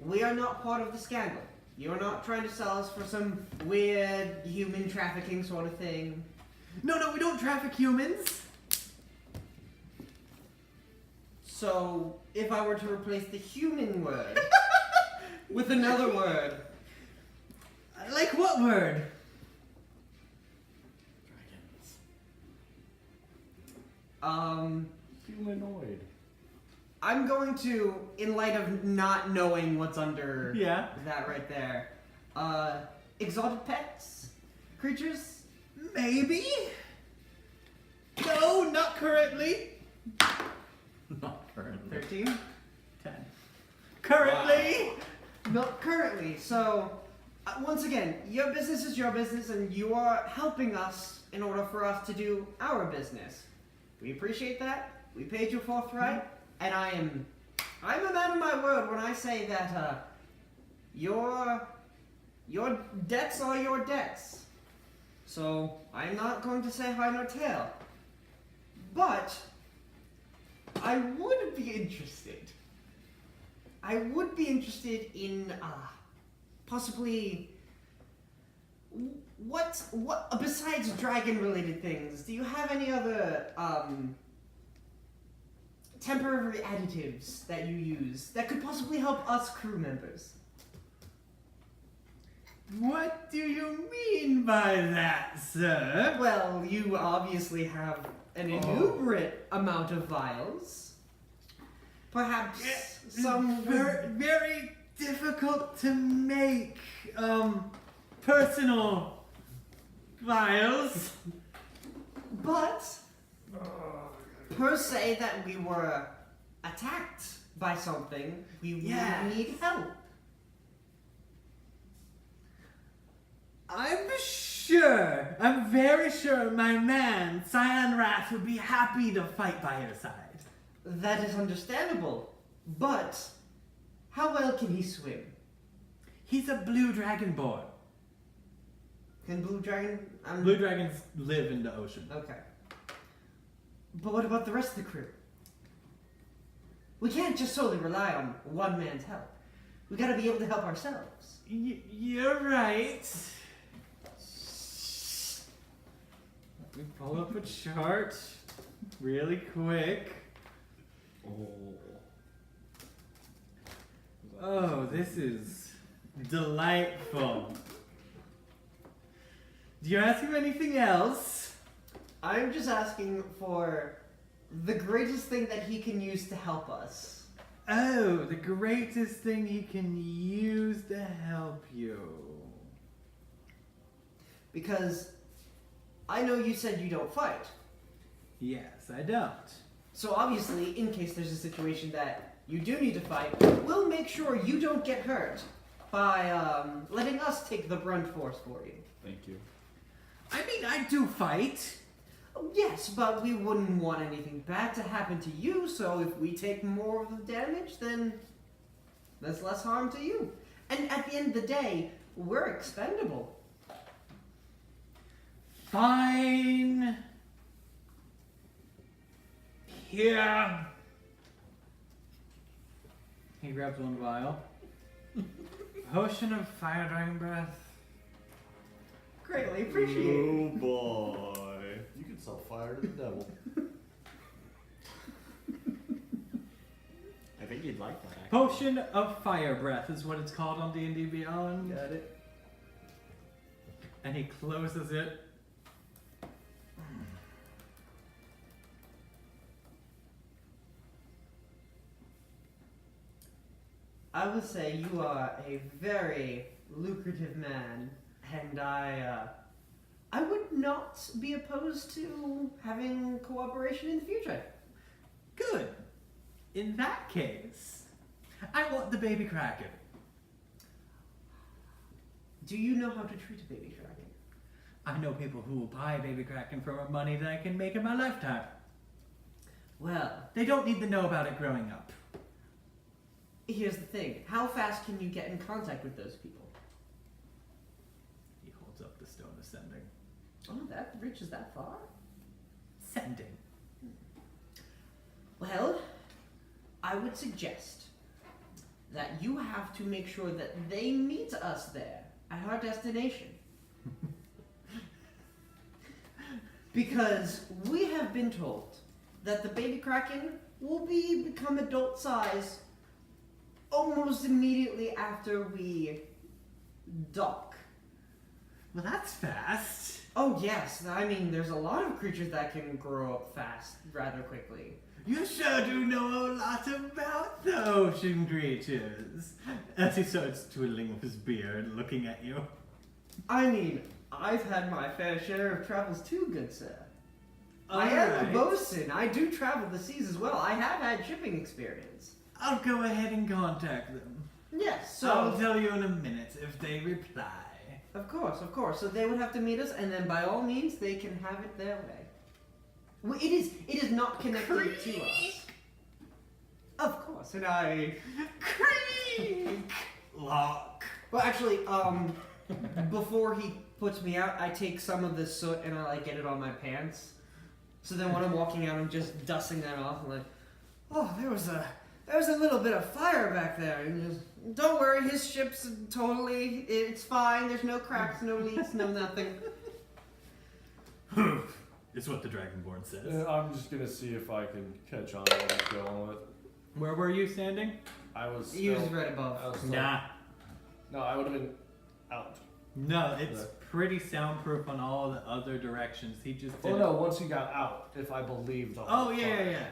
we are not part of the scandal. You're not trying to sell us for some weird human trafficking sort of thing. No, we don't traffic humans. So, if I were to replace the human word with another word, Like what word? Humanoid. I'm going to, in light of not knowing what's under Yeah. that right there, exotic pets? Creatures? Maybe? No, not currently. Not currently. 13? 10. Currently? Not currently. So, once again, your business is your business, and you are helping us in order for us to do our business. We appreciate that. We paid you forthright, and I'm a man of my word when I say that your debts are your debts. So I'm not going to say hide nor tail, but I would be interested. I would be interested in possibly what besides dragon-related things. Do you have any other temporary additives that you use that could possibly help us crew members? What do you mean by that, sir? Well, you obviously have an innumerate amount of vials. Perhaps some Very difficult to make, personal files. But per se that we were attacked by something, we Yes. would need help. I'm very sure my man, Cyan Wrath, would be happy to fight by your side. That is understandable. But how well can he swim? He's a blue dragonborn. Can blue dragon? Blue dragons live in the ocean. Okay. But what about the rest of the crew? We can't just solely rely on one man's help. We gotta be able to help ourselves. You're right. Let me pull up a chart really quick. Oh, this is delightful. Do you ask him anything else? I'm just asking for the greatest thing that he can use to help us. Oh, the greatest thing he can use to help you. Because I know you said you don't fight. Yes, I don't. So obviously, in case there's a situation that you do need to fight, we'll make sure you don't get hurt by letting us take the brunt force for you. Thank you. I mean, I do fight. Oh, yes, but we wouldn't want anything bad to happen to you, so if we take more of the damage, then there's less harm to you. And at the end of the day, we're expendable. Fine. Here. He grabs one vial. Potion of fire dragon breath. Greatly appreciate it. boy. You can sell fire to the devil. I think you'd like that. Actually. Potion of fire breath is what it's called on D&D Beyond. Got it. And he closes it. I would say you are a very lucrative man, and I would not be opposed to having cooperation in the future. Good. In that case, I want the baby kraken. Do you know how to treat a baby dragon? I know people who will buy baby kraken for more money than I can make in my lifetime. Well, They don't need to know about it growing up. here's the thing. How fast can you get in contact with those people? He holds up the stone ascending. Oh, that reaches that far? Sending. I would suggest that you have to make sure that they meet us there at our destination. Because we have been told that the baby kraken will become adult size almost immediately after we dock. Well, that's fast. Oh yes, I mean there's a lot of creatures that can grow up fast rather quickly. You sure do know a lot about the ocean creatures. As he starts twiddling with his beard, looking at you. I mean, I've had my fair share of travels too, good sir. I am a Alright. bosun. I do travel the seas as well. I have had shipping experience. I'll go ahead and contact them. Yes, I'll so tell you in a minute if they reply. of course. So they would have to meet us, and then by all means, they can have it their way. Well, it is not connected to us. Of course, and I. Creak! Lock. Well, actually, before he puts me out, I take some of the soot and I like get it on my pants. So then when I'm walking out, I'm just dusting that off. I'm like, oh, there was a little bit of fire back there. And just, don't worry, his ship's it's fine. There's no cracks, no leaks, no nothing. It's what the Dragonborn says. I'm just gonna see if I can catch on to what he's going with. Where were you standing? I was. He was still- right above. I was still- Nah. No, I would have been out. No, it's Right. pretty soundproof on all the other directions. He just did Oh no! Once he got out, if I believed. All Oh, the yeah, fire. yeah, yeah.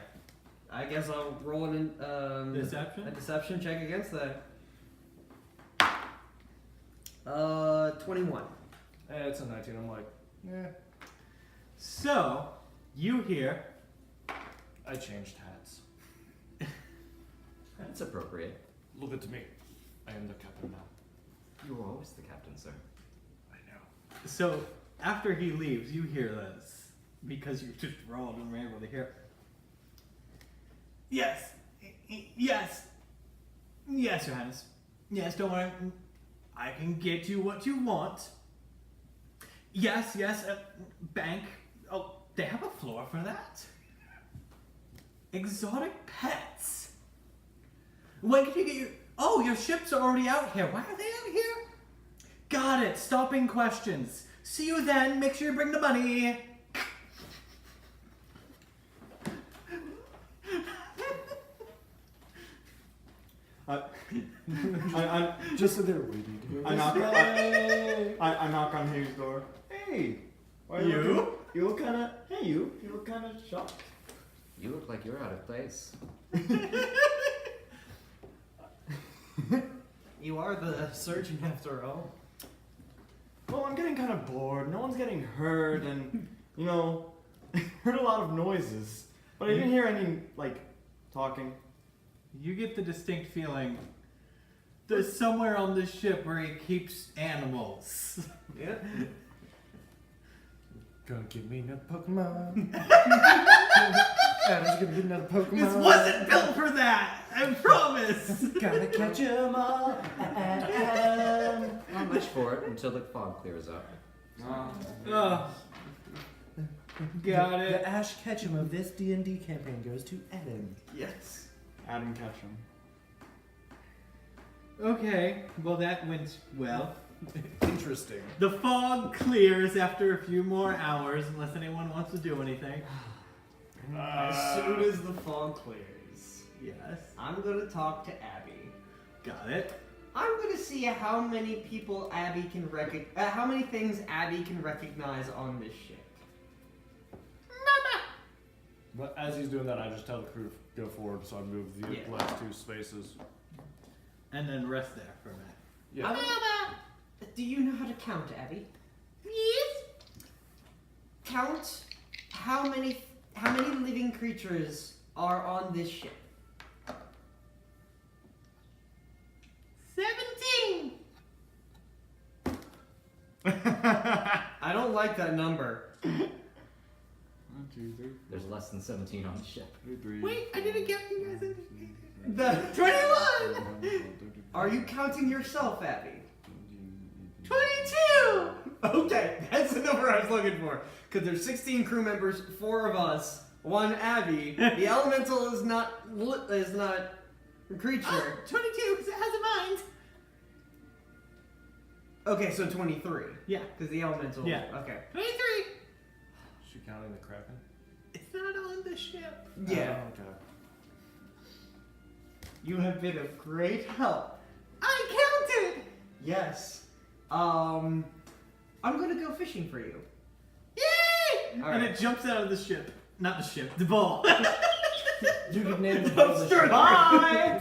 I guess I'll roll a Deception? deception check against that. 21. It's a 19. I'm like, yeah. So, you hear, I changed hats. That's appropriate. Look at me. I am the captain now. You were always the captain, sir. I know. so after he leaves, you hear this because you just rolled and were able to hear. Yes, yes, yes, Your Highness. Yes, don't worry. I can get you what you want. Yes, bank. Oh, they have a floor for that. Exotic pets. When can you get your... Oh, your ships are already out here. Why are they out here? Got it. Stopping questions. See you then. Make sure you bring the money. I Just so they're waiting to go. I knock. Hey. I knock on Hugh's door. Hey, why You? looking- You look kind of. Hey, you. You look kind of shocked. You look like you're out of place. You are the surgeon after all. Well, I'm getting kind of bored. No one's getting hurt, and you know, heard a lot of noises, but I didn't hear any like talking. You get the distinct feeling there's somewhere on this ship where he keeps animals. Yeah. Gonna give me another Pokemon. Adam's gonna get another Pokemon. This wasn't built for that! I promise! Gotta catch 'em all. Adam. Not much for it until the fog clears up. Oh. Got it. The Ash Ketchum of this D&D campaign goes to Adam. Yes. Adam Ketchum. Okay, well that went well. Interesting. The fog clears after a few more hours, unless anyone wants to do anything. As soon as the fog clears, Yes. I'm gonna talk to Abby. Got it. I'm gonna see how many people Abby can how many things Abby can recognize on this ship. But as he's doing that, I just tell the crew to go forward, so I move the Yeah. last two spaces. And then rest there for a minute. Yeah. Do you know how to count, Abby? Yes. Count how many living creatures are on this ship. 17. I don't like that number. 1, 2, 3, There's less than 17 on the ship. 3. Wait, I didn't get you guys in. The 21. Are you counting yourself, Abby? 22. Okay, that's the number I was looking for. Because there's 16 crew members, 4 of us. 1 Abby. The elemental is not a creature. Oh, 22, because it has a mind. Okay, so 23. Yeah. Because the elemental. Yeah. Okay. 23. Is she counting the Kraken? It's not on the ship. Yeah. Oh, okay. You have been of great help. I counted. Yes. I'm gonna go fishing for you. Yay! All And right. it jumps out of the ship. Not the ship, the ball. You could name the boat the ship. Bye.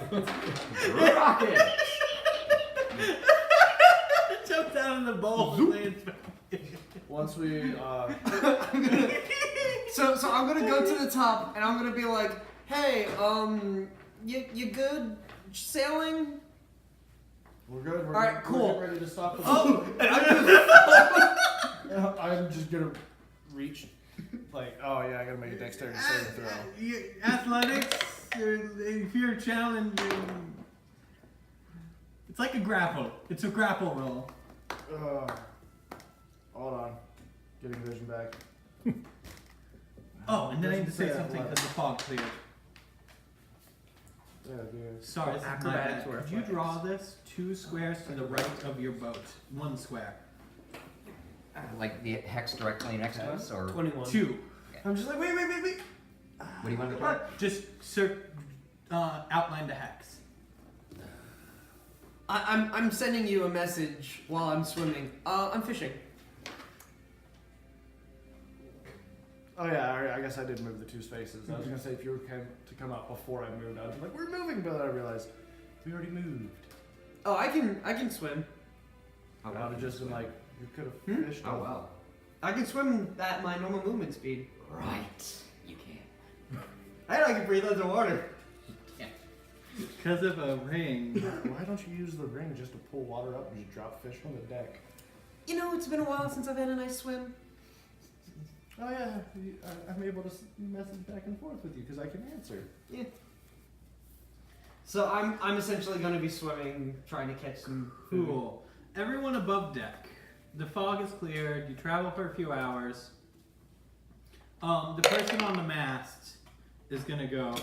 Rocket! It jumps out of the bowl. Once we, So I'm gonna go to the top and I'm gonna be like, hey, you good sailing? we're good. We're All right, good. cool. We're ready to stop the Oh, and I'm just gonna reach. Like, oh yeah, I gotta make a dexterity saving throw. Athletics, if you're challenging. It's like a grapple. It's a grapple roll. Hold on. Getting vision back. Oh, and then I need to say Doesn't say something athletic. because the fog cleared. Yeah, dude. Sorry, this is my Acrobatics bad. or Could you draw this 2 squares to the right of your boat? 1 square. Like the hex directly next to us, or 21. 2. I'm just like, wait. what do you want to draw? Just outline the hex. I'm sending you a message while I'm swimming. I'm fishing. Oh yeah, I guess I did move the 2 spaces. I was gonna say if you were to come out before I moved, I'd be like, we're moving, but I realized we already moved. Oh, I can swim. I would have just been like, you could have fished. Oh wow. I can swim at my normal movement speed. Right. You can. And I can breathe underwater. Because of a ring. Why don't you use the ring just to pull water up and just drop fish from the deck? You know, it's been a while since I've had a nice swim. Oh yeah, I'm able to message back and forth with you because I can answer. Yeah. So I'm essentially going to be swimming, trying to catch some food. Cool. Everyone above deck. The fog is cleared. You travel for a few hours. The person on the mast is gonna go.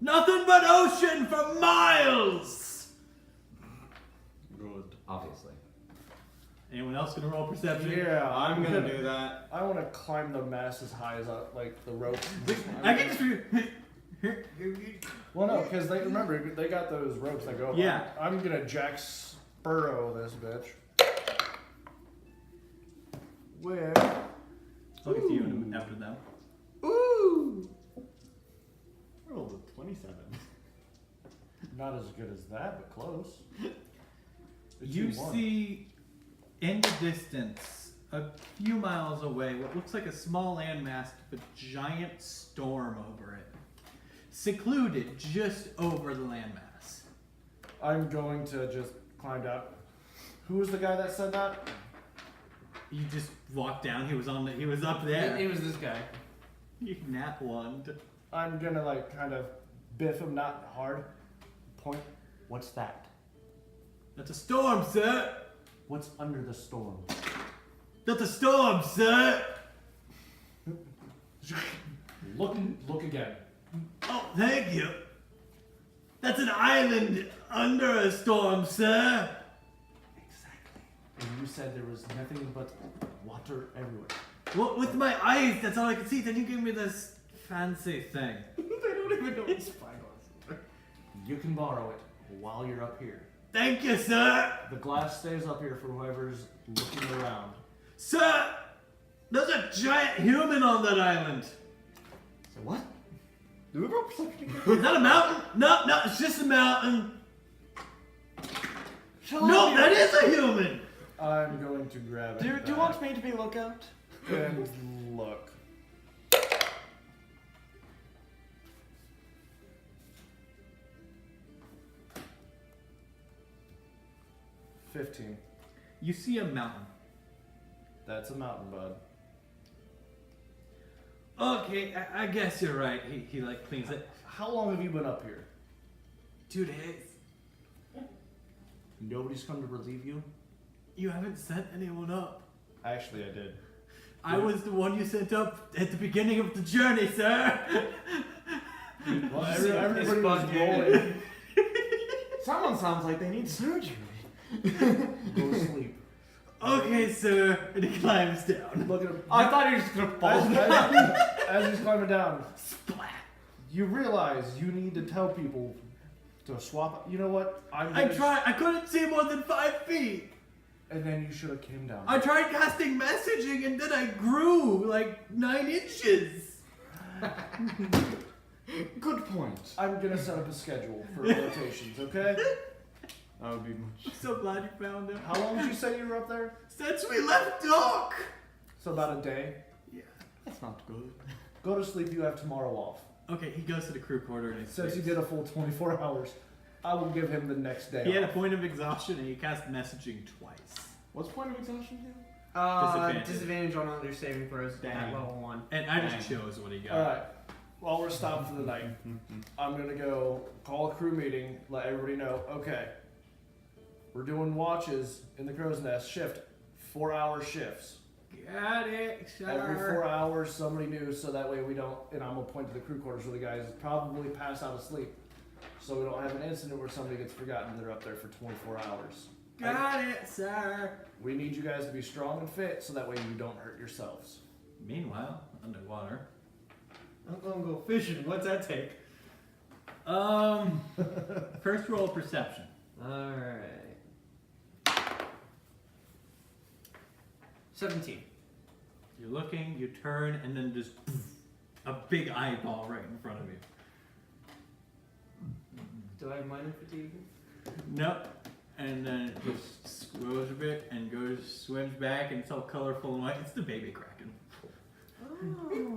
Nothing but ocean for miles. Good. Obviously. Anyone else gonna roll perception? Yeah, I'm gonna do that. I want to climb the mast as high as like the rope. I can just. Well, no, because they remember they got those ropes that go up. Yeah. I'm gonna Jack Sparrow this bitch. Where? Look at you and after them. Ooh! I rolled a 27. Not as good as that, but close. You see in the distance, a few miles away, what looks like a small landmass with a giant storm over it. Secluded just over the landmass. I'm going to just climb down. Who was the guy that said that? You just walked down, he was up there. It was this guy. You nat one. I'm gonna like kind of biff him, not hard. Point. What's that? That's a storm, sir! What's under the storm? That's a storm, sir! Look again. Oh, thank you. That's an island under a storm, sir. Exactly. And you said there was nothing but water everywhere. Well, with my eyes, that's all I could see. Then you give me this fancy thing. They don't even know it's spyglass. You can borrow it while you're up here. Thank you, sir. The glass stays up here for whoever's looking around. Sir, there's a giant human on that island. So what? Do we roll perception again? Is that a mountain? No, it's just a mountain. Shall No, I that is a human. I'm going to grab it. Do you want me to be lookout? And look. $15. You see a mountain. That's a mountain, bud. Okay, I guess you're right. He like cleans it. How long have you been up here? 2 days. Nobody's come to relieve you? You haven't sent anyone up. Actually, I did. I was the one you sent up at the beginning of the journey, sir. Well, everybody was rolling. Someone sounds like they need surgery. Go to sleep. Okay, sir. And he climbs down. Look at him. I thought he was just gonna fall As, down. as he's climbing down, Splat. you realize you need to tell people to swap. You know what? I tried. I couldn't see more than 5 feet. And then you should have came down. I tried casting messaging and then I grew like 9 inches. Good point. I'm gonna set up a schedule for rotations, okay? That would be much. I'm so glad you found him. How long did you say you were up there? Since we left dock. So about a day. That's not good. Go to sleep. You have tomorrow off. Okay, he goes to the crew quarter and he Since he did a full 24 hours, I will give him the next day He had a off. point of exhaustion and he cast messaging twice. What's point of exhaustion here? Disadvantage on other saving throws at Dang. level 1. And I just chose what he got. All right. While we're stopped for the night, I'm gonna go call a crew meeting. Let everybody know. Okay. We're doing watches in the crow's nest shift, 4-hour shifts. Got it, sir. Every 4 hours, somebody new, so that way we don't. And I'm gonna point to the crew quarters where the guys probably pass out of sleep, so we don't have an incident where somebody gets forgotten they're up there for 24 hours. Got it, sir. We need you guys to be strong and fit, so that way you don't hurt yourselves. Meanwhile, underwater. I'm gonna go fishing. What's that take? First roll perception. Alright. 17. You're looking, you turn, and then just a big eyeball right in front of you. Do I have minor fatigue? Nope. And then it just squirrels a bit and swims back, and it's all colorful and white. It's the baby kraken. I'm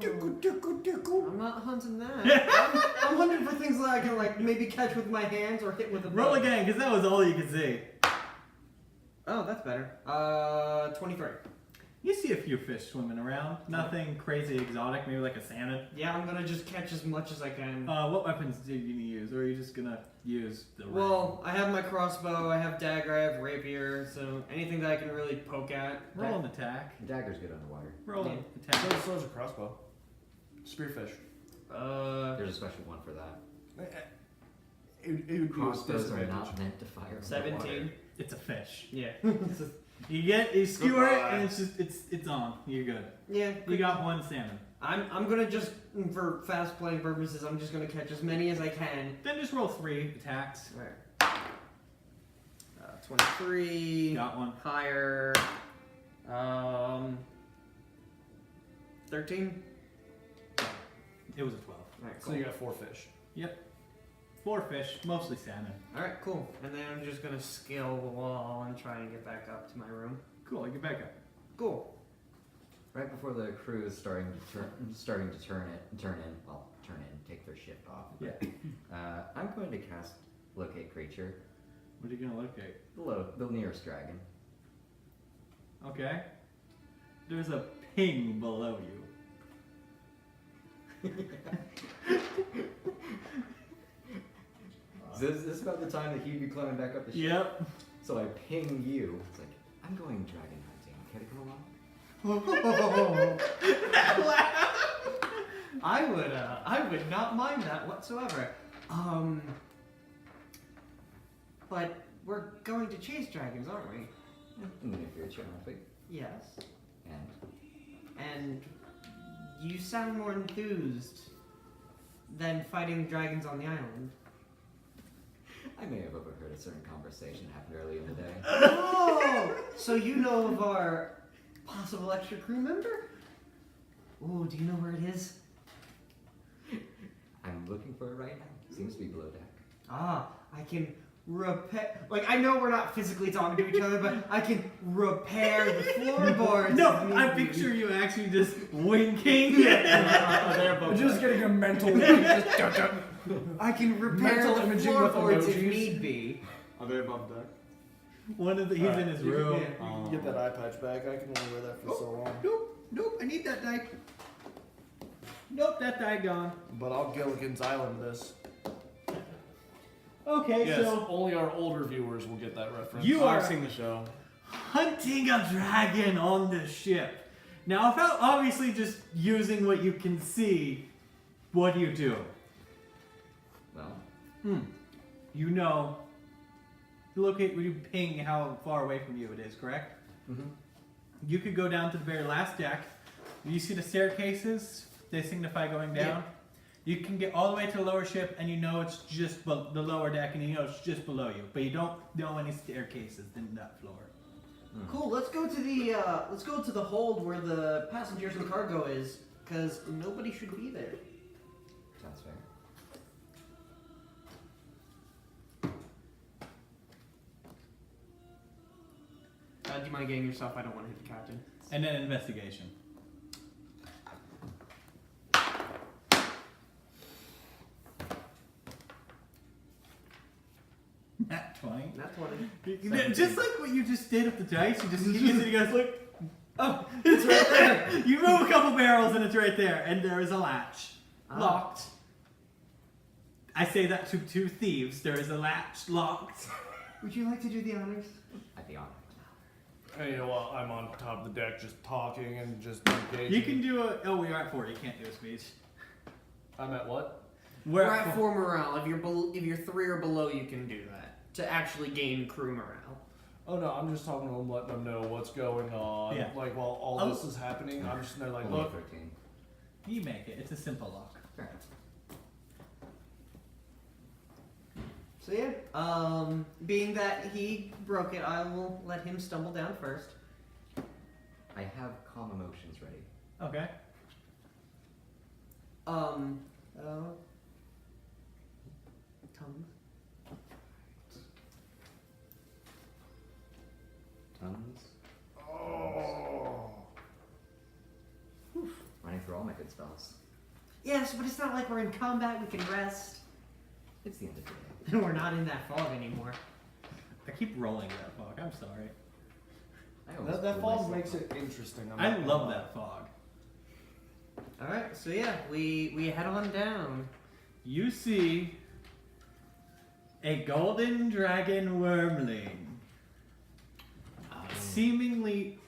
not hunting that. I'm hunting for things that I can like maybe catch with my hands or hit with a Roll bow. again, because that was all you could see. Oh, that's better. 23. You see a few fish swimming around. Nothing crazy exotic, maybe like a salmon. Yeah, I'm gonna just catch as much as I can. What weapons are you gonna use? Or are you just gonna use the Well, I have my crossbow, I have dagger, I have rapier, so anything that I can really poke at. roll an attack? Dagger's good underwater. Roll Yeah. an attack. So is a crossbow. Spearfish. There's a special one for that. It would be a Crossbows are disadvantage. not meant to fire. 17. It's a fish. Yeah. You skewer it and it's just it's on. You're good. Yeah. You got 1 salmon. I'm gonna just, for fast playing purposes, I'm just gonna catch as many as I can. Then just roll 3 attacks. Right. 23. Got 1. Higher. 13. It was a 12. Alright, So cool. you got 4 fish. Yep. 4 fish, mostly salmon. Alright, cool. And then I'm just gonna scale the wall and try and get back up to my room. Cool, get back up. Cool. Right before the crew is starting to turn in, take their shift off. Yeah. I'm going to cast Locate Creature, What are you gonna locate? the nearest dragon. Okay. There's a ping below you. Is this about the time that he'd be climbing back up the ship? Yep. So I ping you. It's like, I'm going dragon hunting. Care to come along? I would not mind that whatsoever. But we're going to chase dragons, aren't we? In the near future, aren't we? Yes. And And you sound more enthused than fighting dragons on the island. I may have overheard a certain conversation happened earlier in the day. Oh! So you know of our possible extra crew member? Oh, do you know where it is? I'm looking for it right now. Seems to be below deck. Ah, I can repair. Like, I know we're not physically talking to each other, but I can repair the floorboards. No, if I need be. picture you actually just winking. They're just getting a mental. I can repair Mental the imaging with floorboards if emojis. need be. Are they above deck? He's in his room. You can get that eye patch back. I can only wear that for so long. Nope, I need that die. Nope, that die gone. But I'll Gilligan's Island this. Okay, Yes, so only our older viewers will get that reference. you I've are seen the show. hunting a dragon on the ship. Now, without obviously just using what you can see, what do you do? Well, You know, you ping how far away from you it is, correct? mm-hmm. You could go down to the very last deck. You see the staircases? They signify going down. You can get all the way to the lower ship, and you know it's just the lower deck, and you know it's just below you. But you don't know any staircases in that floor. Cool. Let's go to the hold where the passengers and cargo is, because nobody should be there. Sounds fair. Do you mind getting yourself? I don't want to hit the captain. And then investigation. Nat 20. Not 20. Just like what you just did with the dice, you just use it, you guys look. Oh, it's right there. You move a couple barrels and it's right there, and there is a latch. Locked. I say that to two thieves. There is a latch locked. Would you like to do the honors? I'd be honored. Hey, you know what? I'm on top of the deck just talking and just engaging. You can do a. Oh, we are at 4. You can't do a speech. I'm at what? We're at 4 morale. If you're 3 or below, you can do that to actually gain crew morale. Oh no, I'm just talking to them, letting them know what's going on. Yeah. Like while all this is happening, I'm just there like, Only look. 13. You make it. It's a simple lock. Fair. So yeah, being that he broke it, I will let him stumble down first. I have calm emotions ready. Okay. Tongues. Tongues. Oh. Running through all my good spells. Yes, but it's not like we're in combat. We can rest. It's the end of the day. And we're not in that fog anymore. I keep rolling that fog. I'm sorry. I almost That blew fog myself makes up. it interesting. I'm I not gonna love lie. that fog. All right, so yeah, we head on down. You see a golden dragon wormling seemingly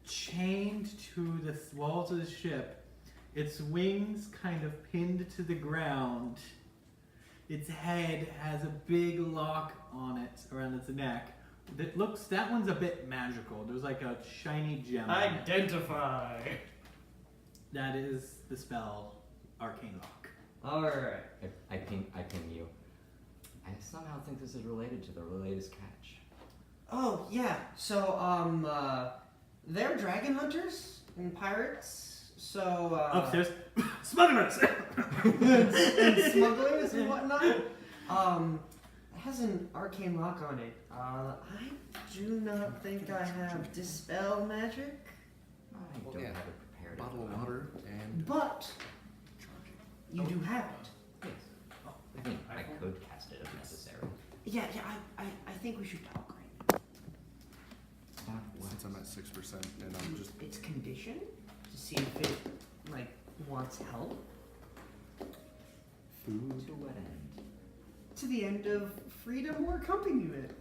chained to the walls of the ship, its wings kind of pinned to the ground. Its head has a big lock on it around its neck. That one's a bit magical. There's like a shiny gem on it. Identify. That is the spell Arcane Lock. All right. I ping you. I somehow think this is related to the latest catch. Oh yeah. So they're dragon hunters and pirates. So Upstairs. Smugglers! and smugglers and whatnot. It has an arcane lock on it. I do not think I have dispel magic, I don't have it prepared. Bottle of water and but you do have it. Yes. I mean, I could cast it if necessary. Yeah. I think we should talk right now. since I'm at 6% and I'm just It's conditioned to see if it wants help food. To what end? to the end of freedom or accompaniment.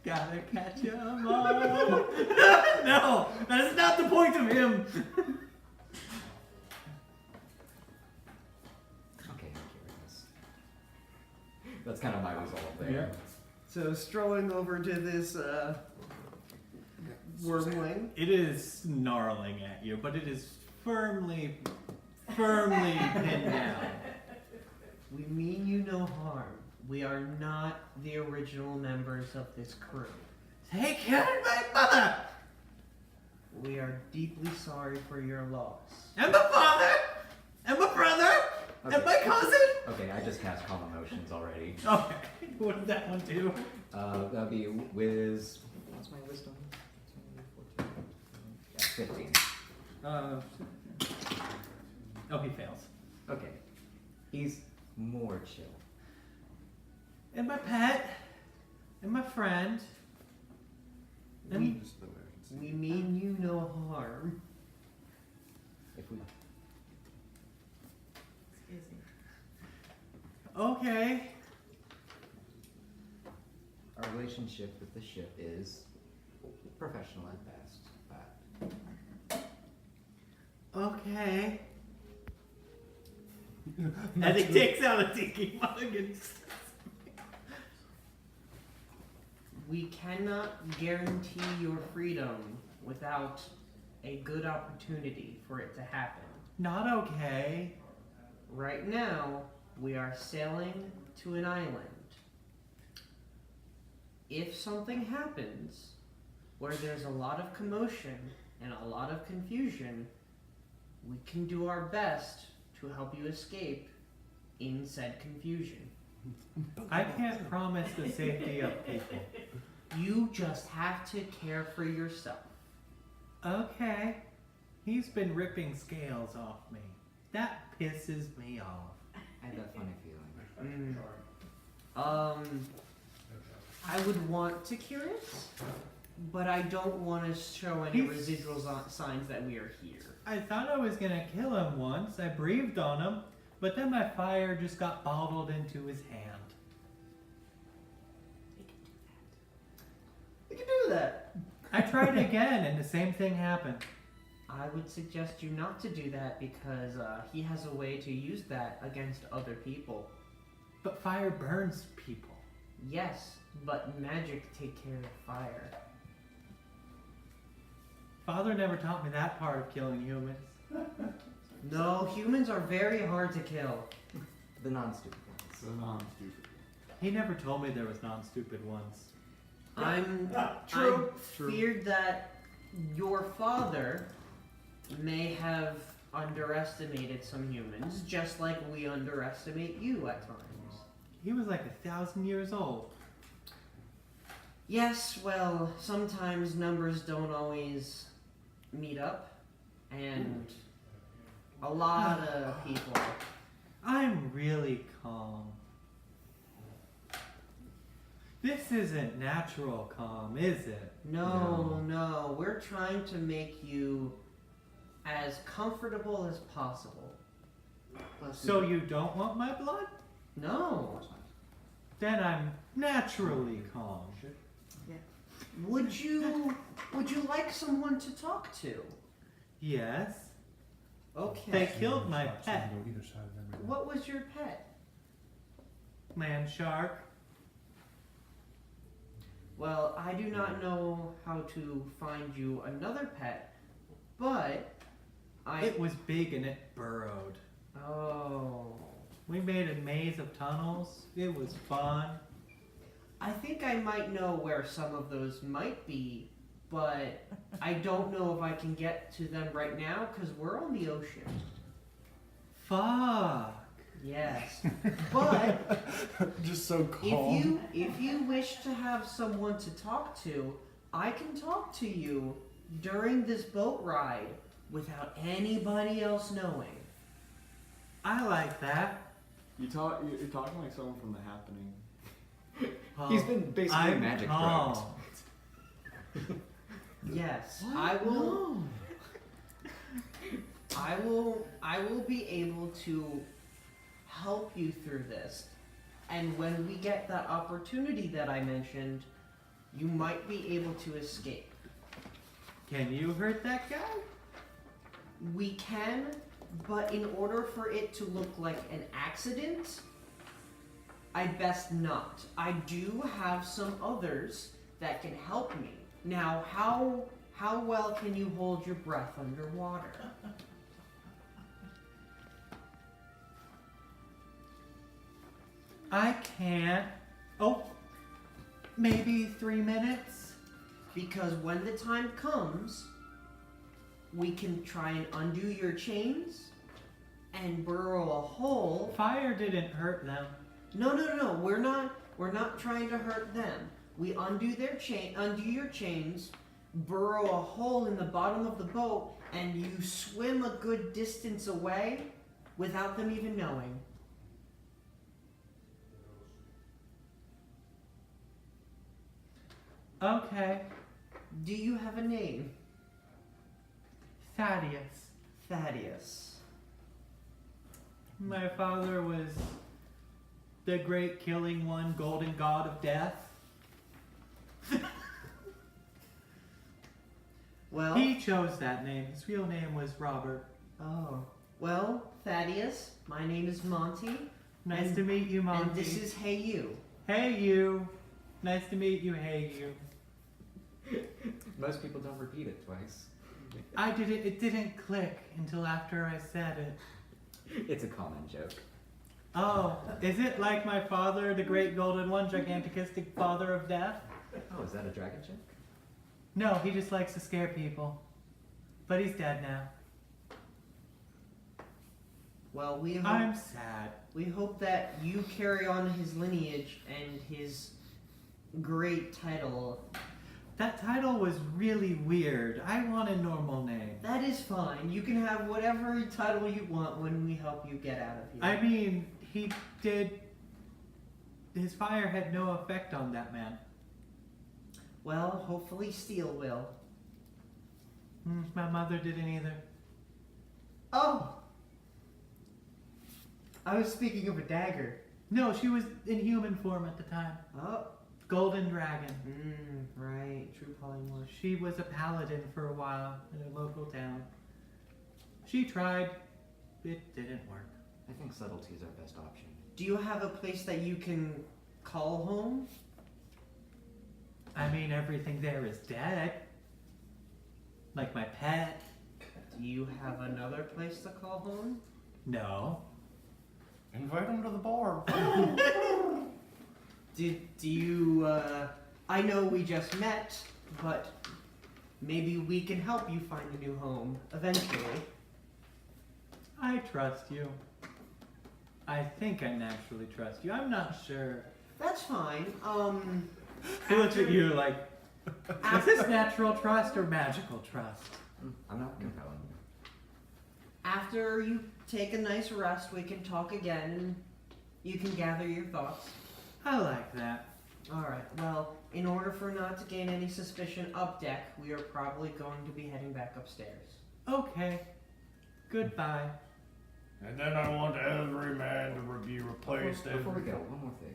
Gotta catch 'em all. No, that is not the point of him. Okay, I'm curious. That's kind of my resolve there. Yeah. So strolling over to this wormling. It is snarling at you, but it is firmly pinned down. We mean you no harm. We are not the original members of this crew. Take care of my mother We are deeply sorry for your loss. and my father and my brother and my cousin. Okay, I just cast calm emotions already. Okay, what did that one do? That'd be whiz. What's my wisdom? 15. Oh, he fails. Okay. He's more chill. And my pet and my friend. And We mean you no harm. If we okay. Our relationship with the ship is professional at best, but Okay. And he takes out a tiki mug and We cannot guarantee your freedom without a good opportunity for it to happen. not okay. Right now, we are sailing to an island. If something happens where there's a lot of commotion and a lot of confusion, we can do our best to help you escape in said confusion. I can't promise the safety of people. You just have to care for yourself. Okay. He's been ripping scales off me. That pisses me off. I had that funny feeling. I would want to cure it, but I don't want to show any He's- residual signs that we are here. I thought I was gonna kill him once. I breathed on him, but then my fire just got bottled into his hand. We can do that. I tried again, and the same thing happened. I would suggest you not to do that because he has a way to use that against other people. But fire burns people. Yes, but magic take care of fire. Father never taught me that part of killing humans. No, humans are very hard to kill. The non-stupid ones. So non-stupid. He never told me there was non-stupid ones. I'm True. feared that your father may have underestimated some humans, just like we underestimate you at times. He was like 1,000 years old. Yes, well, sometimes numbers don't always meet up, and a lot of people. I'm really calm. This isn't natural calm, is it? No, we're trying to make you as comfortable as possible. So you don't want my blood? No. Then I'm naturally calm. Would you like someone to talk to? Yes. Okay. They killed my pet, Go either side of them right now. What was your pet? land shark. Well, I do not know how to find you another pet, but It was big and it burrowed. Oh. We made a maze of tunnels. It was fun. I think I might know where some of those might be, but I don't know if I can get to them right now because we're on the ocean. Fuck. Yes. But Just so calm. if you wish to have someone to talk to, I can talk to you during this boat ride without anybody else knowing. I like that. You're talking like someone from The Happening. He's been basically I'm magic calm. drugged. Yes, I will. I will be able to help you through this. And when we get that opportunity that I mentioned, you might be able to escape. Can you hurt that guy? We can, but in order for it to look like an accident, I best not. I do have some others that can help me. Now, how well can you hold your breath underwater? I can't. Oh, maybe 3 minutes. Because when the time comes, we can try and undo your chains and burrow a hole. Fire didn't hurt them. No. We're not trying to hurt them. We undo your chains, burrow a hole in the bottom of the boat, and you swim a good distance away without them even knowing. Okay. Do you have a name? Thaddeus. Thaddeus. My father was the great killing one, golden god of death. Well, He chose that name. His real name was Robert. Oh. Well, Thaddeus, my name is Monty. Nice to meet you, Monty. And this is Hey You. Hey, you. Nice to meet you, hey, you. Most people don't repeat it twice. It didn't click until after I said it. It's a common joke. Oh, is it like my father, the great golden one, gigantistic father of death? Oh, is that a dragon joke? No, he just likes to scare people. But he's dead now. Well, we hope, I'm sad. we hope that you carry on his lineage and his great title. That title was really weird. I want a normal name. That is fine. You can have whatever title you want when we help you get out of here. I mean, he did... His fire had no effect on that man. Well, hopefully Steel will. My mother didn't either. Oh! I was speaking of a dagger. No, she was in human form at the time. Oh. Golden Dragon. Right. True polymorph. She was a paladin for a while in a local town. She tried. It didn't work. I think subtlety is our best option. Do you have a place that you can call home? I mean, everything there is dead. Like my pet. Do you have another place to call home? No. Invite him to the bar. Do you, I know we just met, but maybe we can help you find a new home eventually. I trust you. I think I naturally trust you. I'm not sure. That's fine. He looks at you like, is this natural trust or magical trust? I'm not compelling you. After you take a nice rest, we can talk again and you can gather your thoughts. I like that. Alright, well, in order for not to gain any suspicion up deck, we are probably going to be heading back upstairs. Okay. Goodbye. And then I want every man to be replaced. Before we go, one more thing.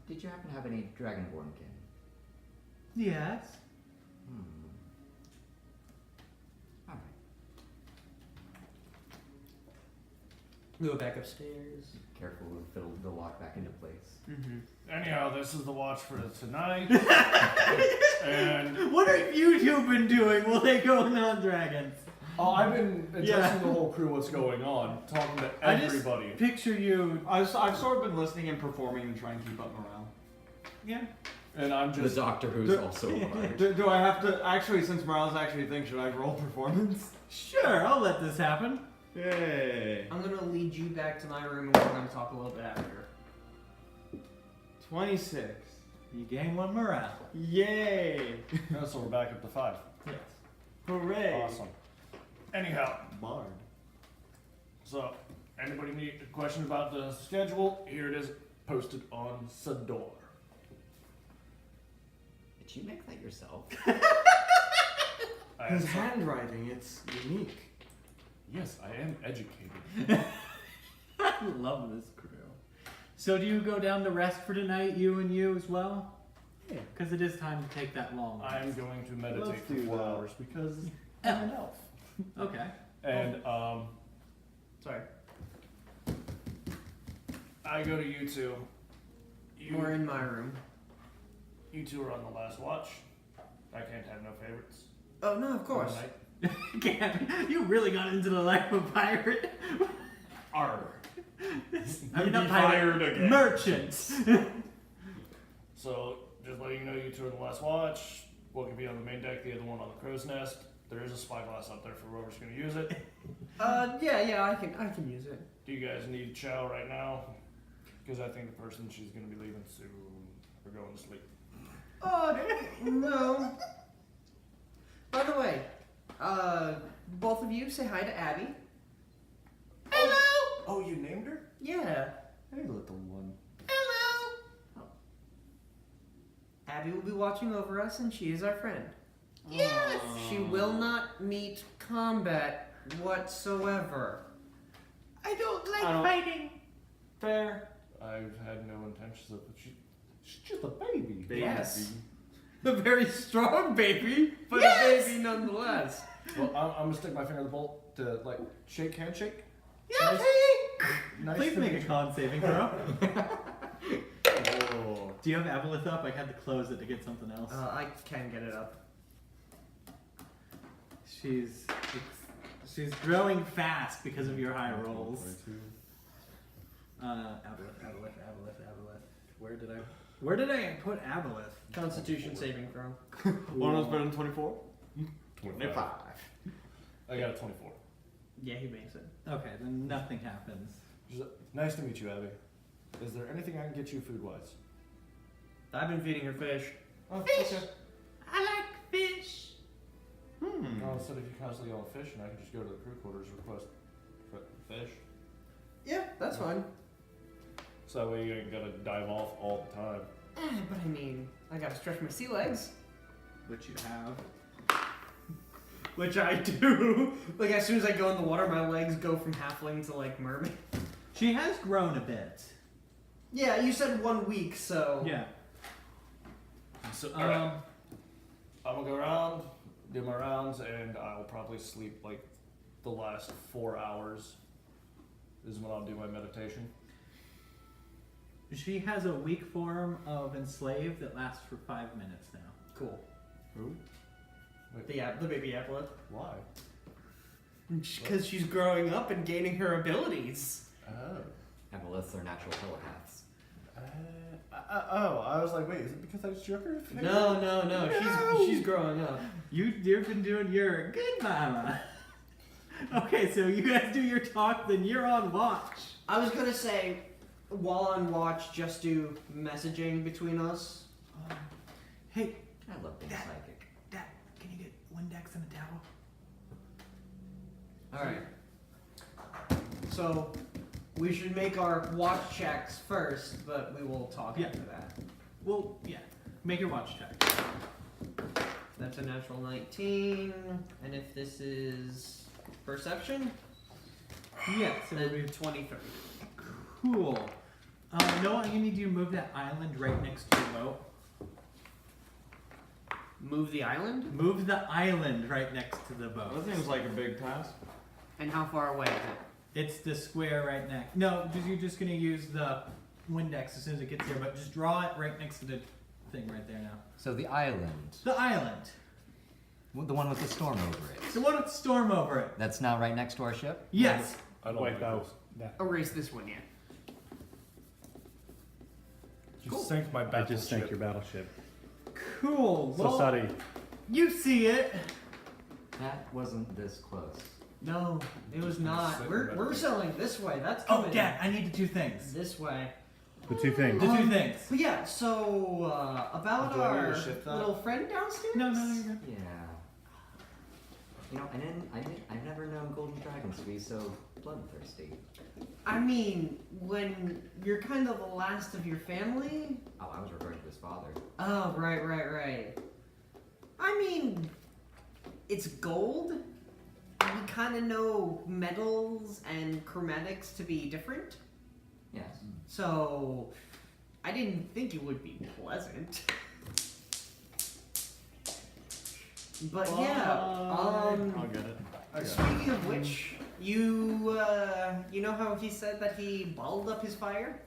Did you happen to have any Dragonborn kin? Yes. Alright. Go back upstairs. Careful to fiddle the lock back into place. Anyhow, this is the watch for tonight. And What have you two been doing while they go on dragons? I've been addressing the whole crew what's going on, talking to everybody. Picture you. I've sort of been listening and performing to try and keep up morale. Yeah. And I'm The just Doctor Who's also alive. Do I have to actually, since morale's actually a thing, should I roll performance? Sure, I'll let this happen. Yay! I'm gonna lead you back to my room and we're gonna talk a little bit after. 26. You gain 1 morale. Yay! so we're back up to 5. Yes. Hooray! Awesome. Anyhow, Bard. so anybody need a question about the schedule? Here it is, posted on Sador. Did you make that yourself? His handwriting, it's unique. Yes, I am educated. I love this crew. So do you go down to rest for tonight, you and you as well? Yeah. Because it is time to take that long rest. I'm going to meditate Let's for do 4 that. hours because Elf. I'm an elf. Okay. And sorry. I go to you two. We're in my room. You two are on the last watch. I can't have no favorites. Oh no, of course. All night. You really got into the life of pirate. Arr. I mean, not be pirate, fired again. merchants. So, just letting you know, you two are on the last watch. One can be on the main deck, the other one on the crow's nest. There is a spyglass up there for whoever's going to use it. Yeah, I can use it. Do you guys need chow right now? Because I think the person she's going to be leaving soon or going to sleep. No. By the way, both of you say hi to Abby. Hello! Oh, you named her? Yeah. Hey, little one. Hello! Abby will be watching over us and she is our friend. Yes! She will not meet combat whatsoever. I don't like I don't- fighting. Fair. I've had no intentions of it. She's just a baby. Yes. A very strong baby, but Yes! a baby nonetheless. Well, I'm going to stick my finger in the bowl. to like shake handshake. Yeah, Nice Please to make meet a con saving throw. Oh. Do you have Aboleth up? I had to close it to get something else. I can get it up. She's growing fast because of your high rolls. Aboleth. Where did I put Aboleth? Constitution saving throw. One was better than 24? 25. I got a 24. Yeah, he makes it. Okay, then nothing happens. Nice to meet you, Abby. Is there anything I can get you food-wise? I've been feeding her fish. Oh, Fish. okay. I like fish. No, instead of you constantly going fishing, I can just go to the crew quarters, request fish. Yeah, that's fine. So that way you ain't gotta dive off all the time. But I mean, I gotta stretch my sea legs. Which you have. Which I do. Like, as soon as I go in the water, my legs go from halfling to, like, mermaid. She has grown a bit. Yeah, you said 1 week, so... Yeah. So, alright. I'm gonna go around, do my rounds, and I'll probably sleep like the last 4 hours is when I'll do my meditation. She has a weak form of enslaved that lasts for 5 minutes now. Cool. Who? The baby Aboleth. Why? Because she's growing up and gaining her abilities. Oh. Aboleths are natural telepaths. I was like, wait, is it because I struck her? No. She's growing up. You've been doing your good mama. Okay, so you guys do your talk, then you're on watch. I was gonna say, while on watch, just do messaging between us. Hey, I love being psychic. Dad, can you get Windex and a towel? Alright. So, we should make our watch checks first, but we will talk Yeah. after that. Well, yeah. Make your watch check. That's a natural 19. And if this is perception, Yes, it would then be 23. cool. You know what? You need to move that island right next to your boat. Move the island? Move the island right next to the boat. That seems like a big task. And how far away is it? It's the square right next. No, you're just gonna use the Windex as soon as it gets here, but just draw it right next to the thing right there now. So the island, The island. the one with the storm over it, The one with the storm over it. that's now right next to our ship? Yes. I don't Wipe like out those. that. Erase this one, yeah. Just sank my battleship. I just sank your battleship. Cool. So Well, sorry. you see it. That wasn't this close. No, it was not. Sit We're better. sailing this way. That's Oh, coming Dad, I need the two things. this way. The two things. The two things. But yeah, so about Do I need to our shift that? little friend downstairs? No, you're good. Yeah. You know, I've never known golden dragons to be so bloodthirsty. I mean, when you're kind of the last of your family. Oh, I was referring to his father. Oh, right. I mean, it's gold. We kind of know metals and chromatics to be different. Yes. So, I didn't think it would be pleasant. But yeah, I'll get it. speaking of which, you know how he said that he balled up his fire?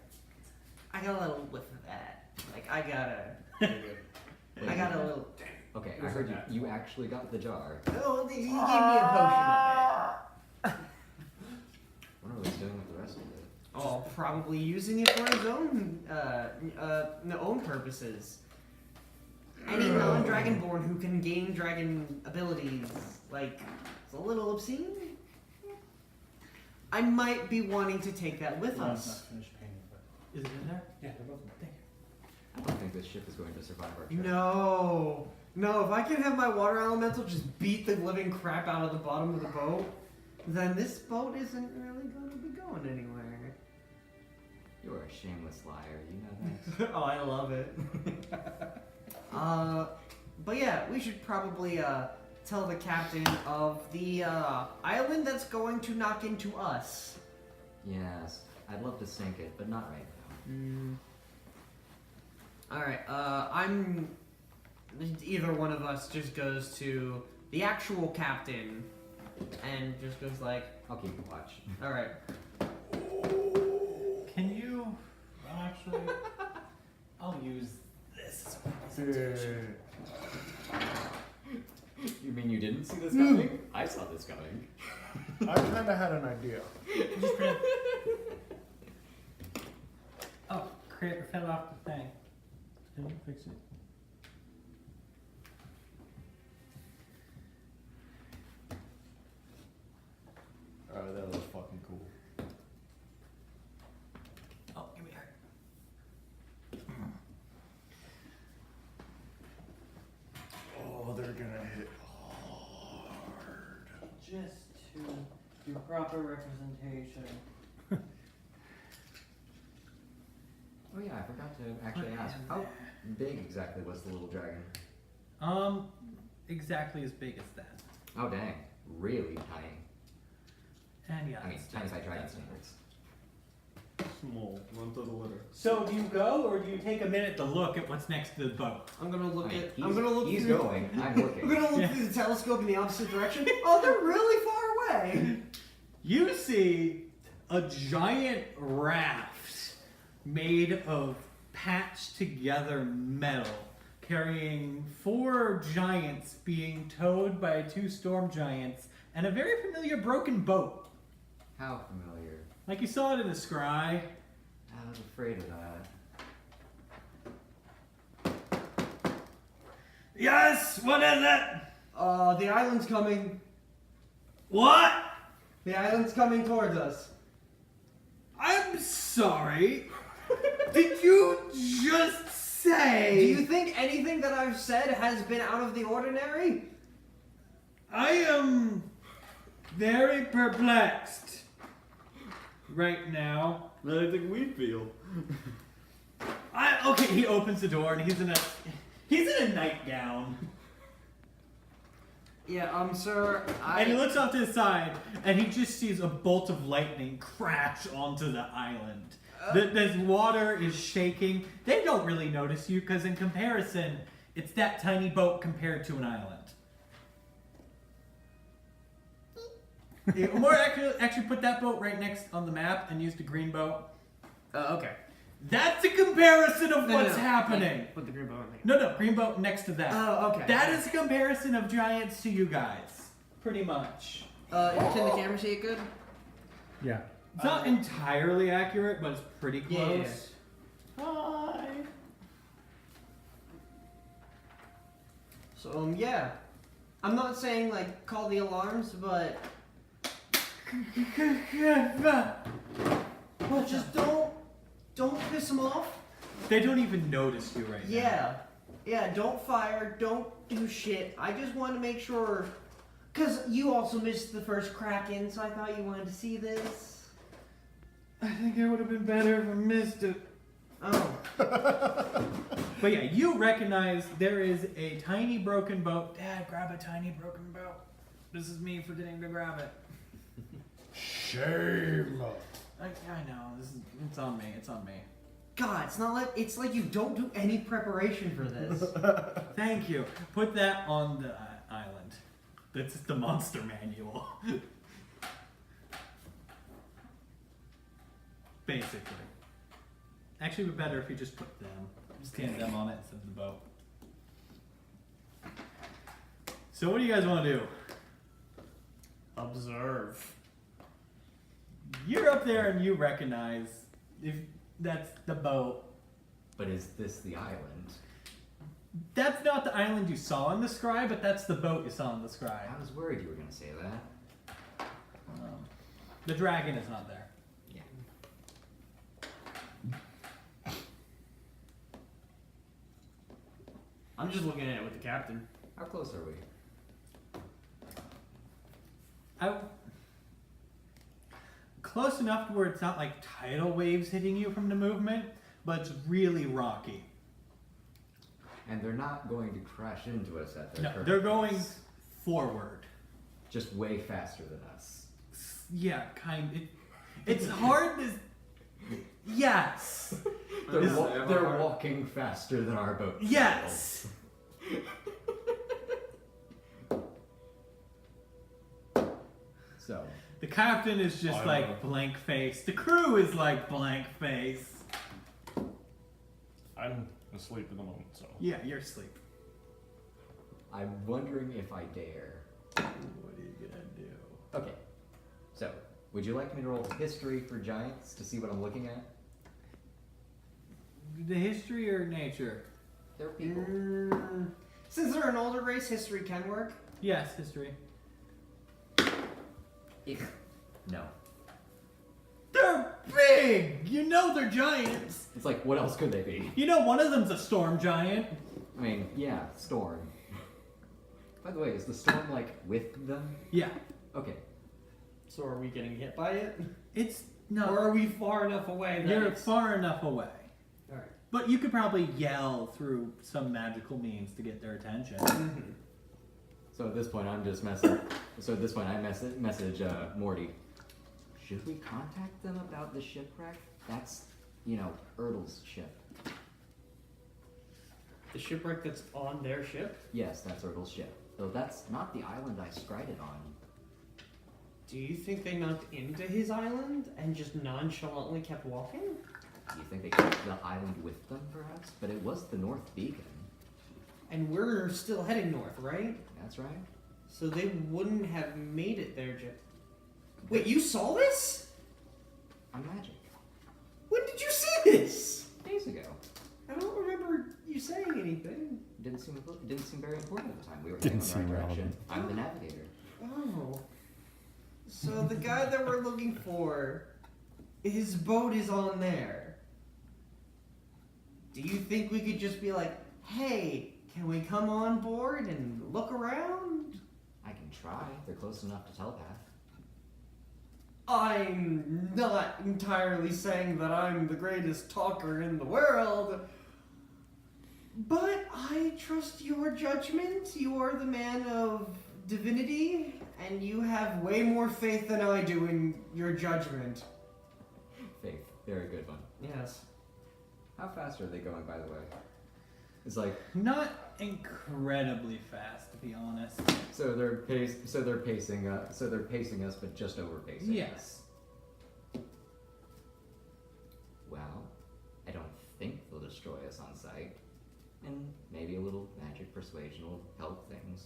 I got a little whiff of that. Like, I got a little... Okay, I heard you actually got the jar. Oh, he gave me a potion of it. What are we doing with the rest of it? Oh, probably using it for his own, own purposes. Any non-dragonborn who can gain dragon abilities, like, it's a little obscene. I might be wanting to take that with us. Is it in there? Yeah, they're both in there. I don't think this ship is going to survive our trip. No, if I can have my water elemental just beat the living crap out of the bottom of the boat, then this boat isn't really going to be going anywhere. You are a shameless liar, you know that? Oh, I love it. But yeah, we should probably tell the captain of the island that's going to knock into us. Yes, I'd love to sink it, but not right now. Alright, either one of us just goes to the actual captain and just goes like, I'll keep watch. all right. Can you? Well, actually, I'll use this as a presentation. You mean you didn't see this coming? I saw this coming. I kind of had an idea. Just print. Oh, crap! Fell off the thing. Didn't you fix it? Alright, that was fucking cool. Oh, give me her. Oh, they're gonna hit hard. Just to do proper representation. Oh yeah, I forgot to actually Put ask. him How there. big exactly was the little dragon? Exactly as big as that. Oh dang, really tiny. And yeah, I mean, that's- tiny by dragon that's- standards. Small, one to the litter. So do you go, or do you take a minute to look at what's next to the boat? I'm gonna look I mean, at. he's, I'm gonna look. He's through, going. I'm I'm looking. gonna look Yeah. through the telescope in the opposite direction. Oh, they're really far away. You see a giant raft made of patched together metal carrying 4 giants being towed by 2 storm giants and a very familiar broken boat. How familiar? Like you saw it in the scry. I was afraid of that. Yes, what is it? The island's coming. What? The island's coming towards us. I'm sorry. Did you just say? Do you think anything that I've said has been out of the ordinary? I am very perplexed right now. I think we feel. Okay, he opens the door and he's in a nightgown. Yeah, sir. And he looks off to the side and he just sees a bolt of lightning crash onto the island. The water is shaking. They don't really notice you because in comparison, it's that tiny boat compared to an island. Or actually put that boat right next on the map and use the green boat. Okay. That's a comparison of No, what's no. happening. Put the green bow in there. No, green boat next to that. Oh, okay. That is a comparison of giants to you guys. Pretty much. Can the camera see it good? Yeah. It's not entirely accurate, but it's pretty close. Yeah. Hi. So, yeah. I'm not saying, like, call the alarms, but... But just don't piss them off. They don't even notice you right now. Yeah, don't fire, don't do shit. I just want to make sure... Because you also missed the first Kraken, so I thought you wanted to see this. I think it would have been better if I missed it. Oh. But yeah, you recognize there is a tiny broken boat. Dad, grab a tiny broken boat. This is me forgetting to grab it. Shame. I know. It's on me. It's on me. God, it's like you don't do any preparation for this. Thank you. Put that on the island. That's the monster manual. Basically. Actually, it would be better if you just put them. Just hand them on it instead of the boat. So what do you guys want to do? Observe. You're up there and you recognize if that's the boat. But is this the island? That's not the island you saw in the scry, but that's the boat you saw in the scry. I was worried you were going to say that. The dragon is not there. Yeah. I'm just looking at it with the captain. How close are we? Close enough to where it's not like tidal waves hitting you from the movement, but it's really rocky. And they're not going to crash into us at their No, current they're going pace. forward. Just way faster than us. Yeah, it's hard to... Yes. They're walking faster than our boat. The captain is just I like know. blank face. The crew is like blank face. I'm asleep at the moment, so. Yeah, you're asleep. I'm wondering if I dare. What are you gonna do? Okay. So, would you like me to roll history for giants to see what I'm looking at? The history or nature? They're people. Since they're an older race, history can work. Yes, history. No. They're big! You know they're giants! It's like, what else could they be? You know one of them's a storm giant. I mean, yeah, storm. By the way, is the storm like with them? Yeah. Okay. So are we getting hit by it? It's no. Or are we far enough away that You're it's... far enough away. Alright. But you could probably yell through some magical means to get their attention. So at this point, I'm just messing. So at this point, I message Morty. Should we contact them about the shipwreck? That's, Erdl's ship. The shipwreck that's on their ship? Yes, that's Erdl's ship. Though that's not the island I strided on. Do you think they knocked into his island and just nonchalantly kept walking? Do you think they took the island with them, perhaps? But it was the North Beacon. And we're still heading north, right? That's right. So they wouldn't have made it there, Wait, you saw this? I'm magic. When did you see this? Days ago. I don't remember you saying anything. Didn't seem very important at the time. We were Didn't heading in the right seem direction. I'm the navigator. Oh. So the guy that we're looking for, his boat is on there. Do you think we could just be like, hey, can we come on board and look around? I can try. They're close enough to telepath. I'm not entirely saying that I'm the greatest talker in the world, but I trust your judgment. You are the man of divinity, and you have way more faith than I do in your judgment. Faith. Very good one. Yes. How fast are they going, by the way? It's like, Not incredibly fast, to be honest. so they're pacing us, but just over pacing. Yes. Well, I don't think they'll destroy us on sight, and maybe a little magic persuasion will help things.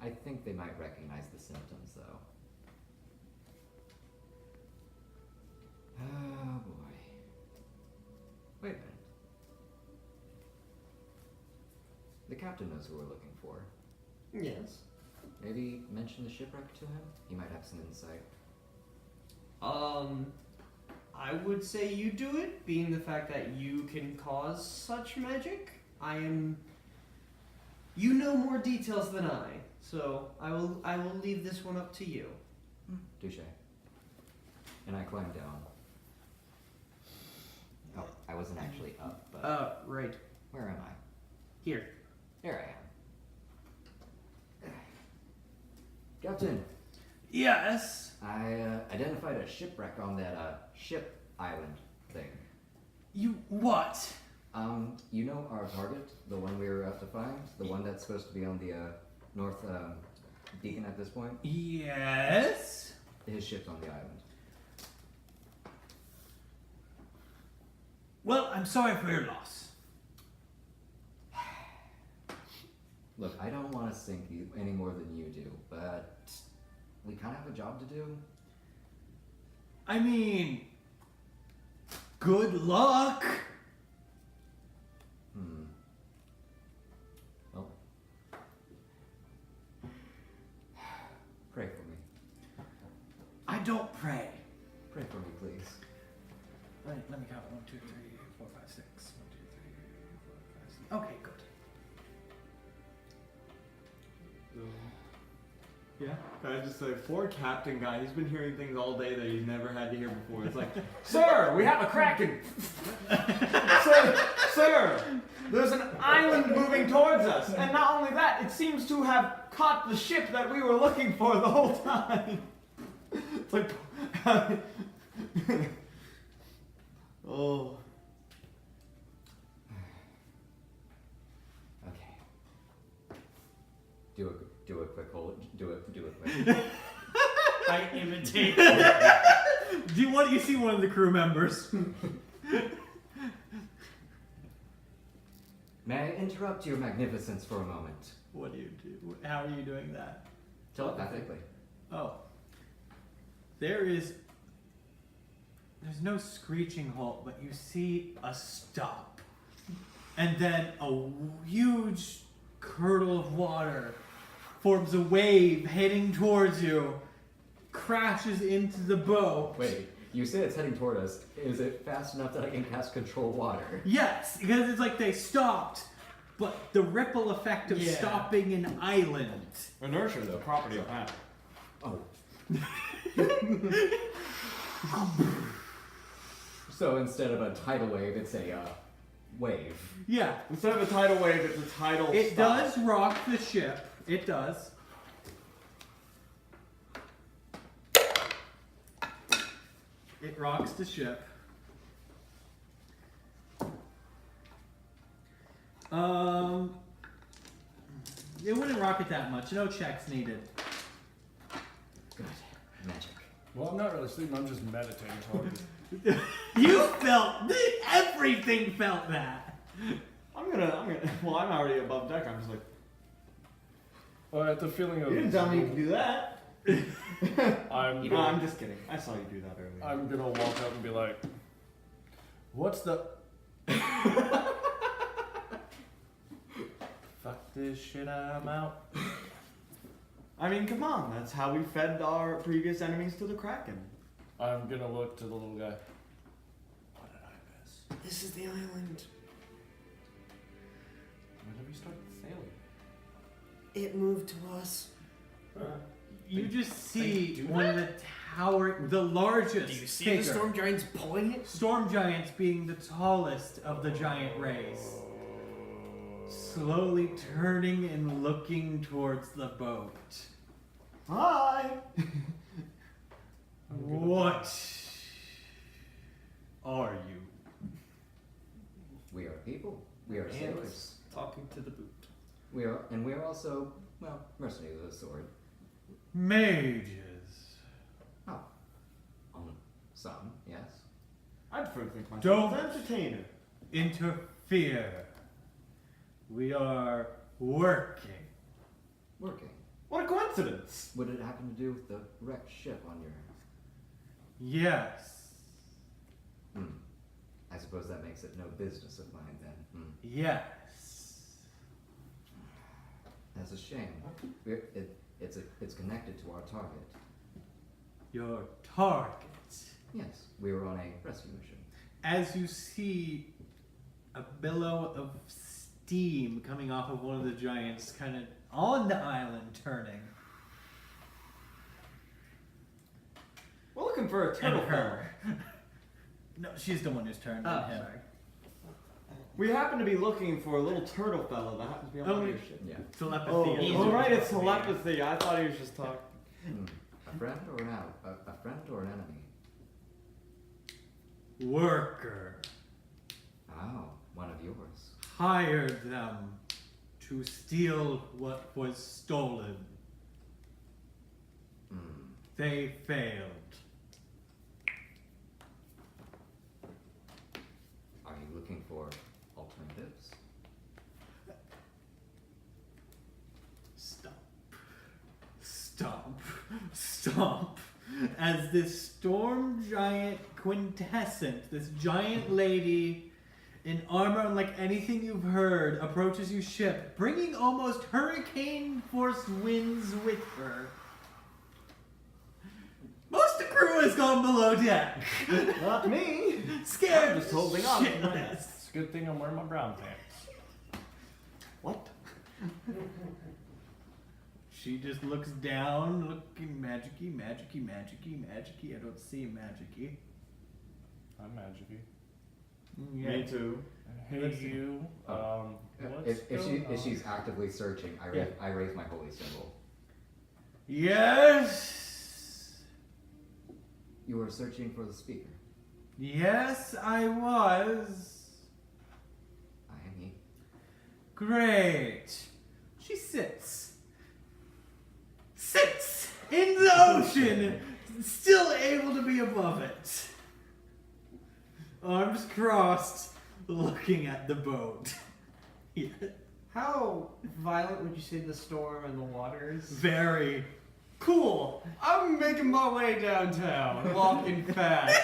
I think they might recognize the symptoms, though. Oh boy. Wait a minute. The captain knows who we're looking for. Yes. Maybe mention the shipwreck to him? He might have some insight. I would say you do it, being the fact that you can cause such magic. You know more details than I, so I will leave this one up to you. Touche. And I climbed down. Oh, I wasn't actually up, but Right. where am I? Here. There I am. Captain, Yes. I identified a shipwreck on that ship island thing. You what? You know our target, the one we were out to find, the one that's supposed to be on the north beacon at this point. Yes. His ship's on the island. Well, I'm sorry for your loss. Look, I don't want to sink you any more than you do, but we kind of have a job to do. I mean, good luck. Well, pray for me. I don't pray. Pray for me, please. Right, let me count. 1, 2, 3, 4, 5, 6. 1, 2, 3, 4, 5, 6. Okay, good. Yeah. Can I just say, poor captain guy, he's been hearing things all day that he's never had to hear before. It's like, sir, we have a kraken. sir, there's an island moving towards us, and not only that, it seems to have caught the ship that we were looking for the whole time. It's like, oh. Okay. Do a quick hold. Do a quick. imitate. You see one of the crew members? May I interrupt your magnificence for a moment? What do you do? How are you doing that? Telepathically. Oh. There's no screeching halt, but you see a stop. And then a huge curdle of water forms a wave heading towards you, crashes into the boat. Wait, you say it's heading toward us. Is it fast enough that I can cast control water? Yes, because it's like they stopped, but the ripple effect of Yeah. stopping an island. Inertia is the property of matter. Oh. So instead of a tidal wave, it's a wave. Yeah, Instead of a tidal wave, it's a tidal it stop. does rock the ship. It does. It rocks the ship. It wouldn't rock it that much. No checks needed. Good. Magic. Well, I'm not really sleeping. I'm just meditating. You felt everything felt that. I'm gonna. Well, I'm already above deck. I'm just like. Well, at the feeling of. You didn't tell me you could do that. I'm. No, I'm just kidding. I saw you do that earlier. I'm gonna walk up and be like, "What's the?" Fuck this shit. I'm out. I mean, come on. That's how we fed our previous enemies to the Kraken. I'm gonna look to the little guy. What did I miss? This is the island. When did we start sailing? It moved to us. You just see do one of the the largest Do you see figure. the storm giants pulling it? Storm giants being the tallest of the giant rays, slowly turning and looking towards the boat. Hi. What are you? We are people. We are sailors. Talking to the boot. We are also, well, mercenaries of the sword. Mages. Oh. Some, yes. I'd prefer to think myself Don't. as an entertainer. Interfere. We are working. Working. What a coincidence. Would it happen to do with the wrecked ship on your... Yes. I suppose that makes it no business of mine then. Yes. That's a shame. It's connected to our target. Your target. Yes, we were on a rescue mission. As you see a billow of steam coming off of one of the giants, kind of on the island, turning. We're looking for a turtle And her. No, she's the one who's turned Oh, on him. sorry. We happen to be looking for a little turtle fellow that happens to be on Oh, your ship. Yeah. Telepathy. Oh, is oh, your right, it's telepathy. telepathy. I thought he was just talking. A friend or a friend or an enemy? Worker. Oh, one of yours. Hired them to steal what was stolen. They failed. Are you looking for alternatives? Stomp. As this storm giant quintessent, this giant lady in armor unlike anything you've heard, approaches your ship, bringing almost hurricane force winds with her. Most of the crew has gone below deck. Not me. Scared. I'm just holding on. shitless. It's a good thing I'm wearing my brown pants. What? She just looks down, looking magicy. I don't see magicy. I'm magic-y. Me too. Hey, Let's see. you. What's If she's actively searching, I raise my holy symbol. Yes. You were searching for the speaker. Yes, I was. I am he. Great. She sits in the ocean, still able to be above it. Arms crossed, looking at the boat. Yeah. How violent would you say the storm and the water is? Very. Cool. I'm making my way downtown, walking fast.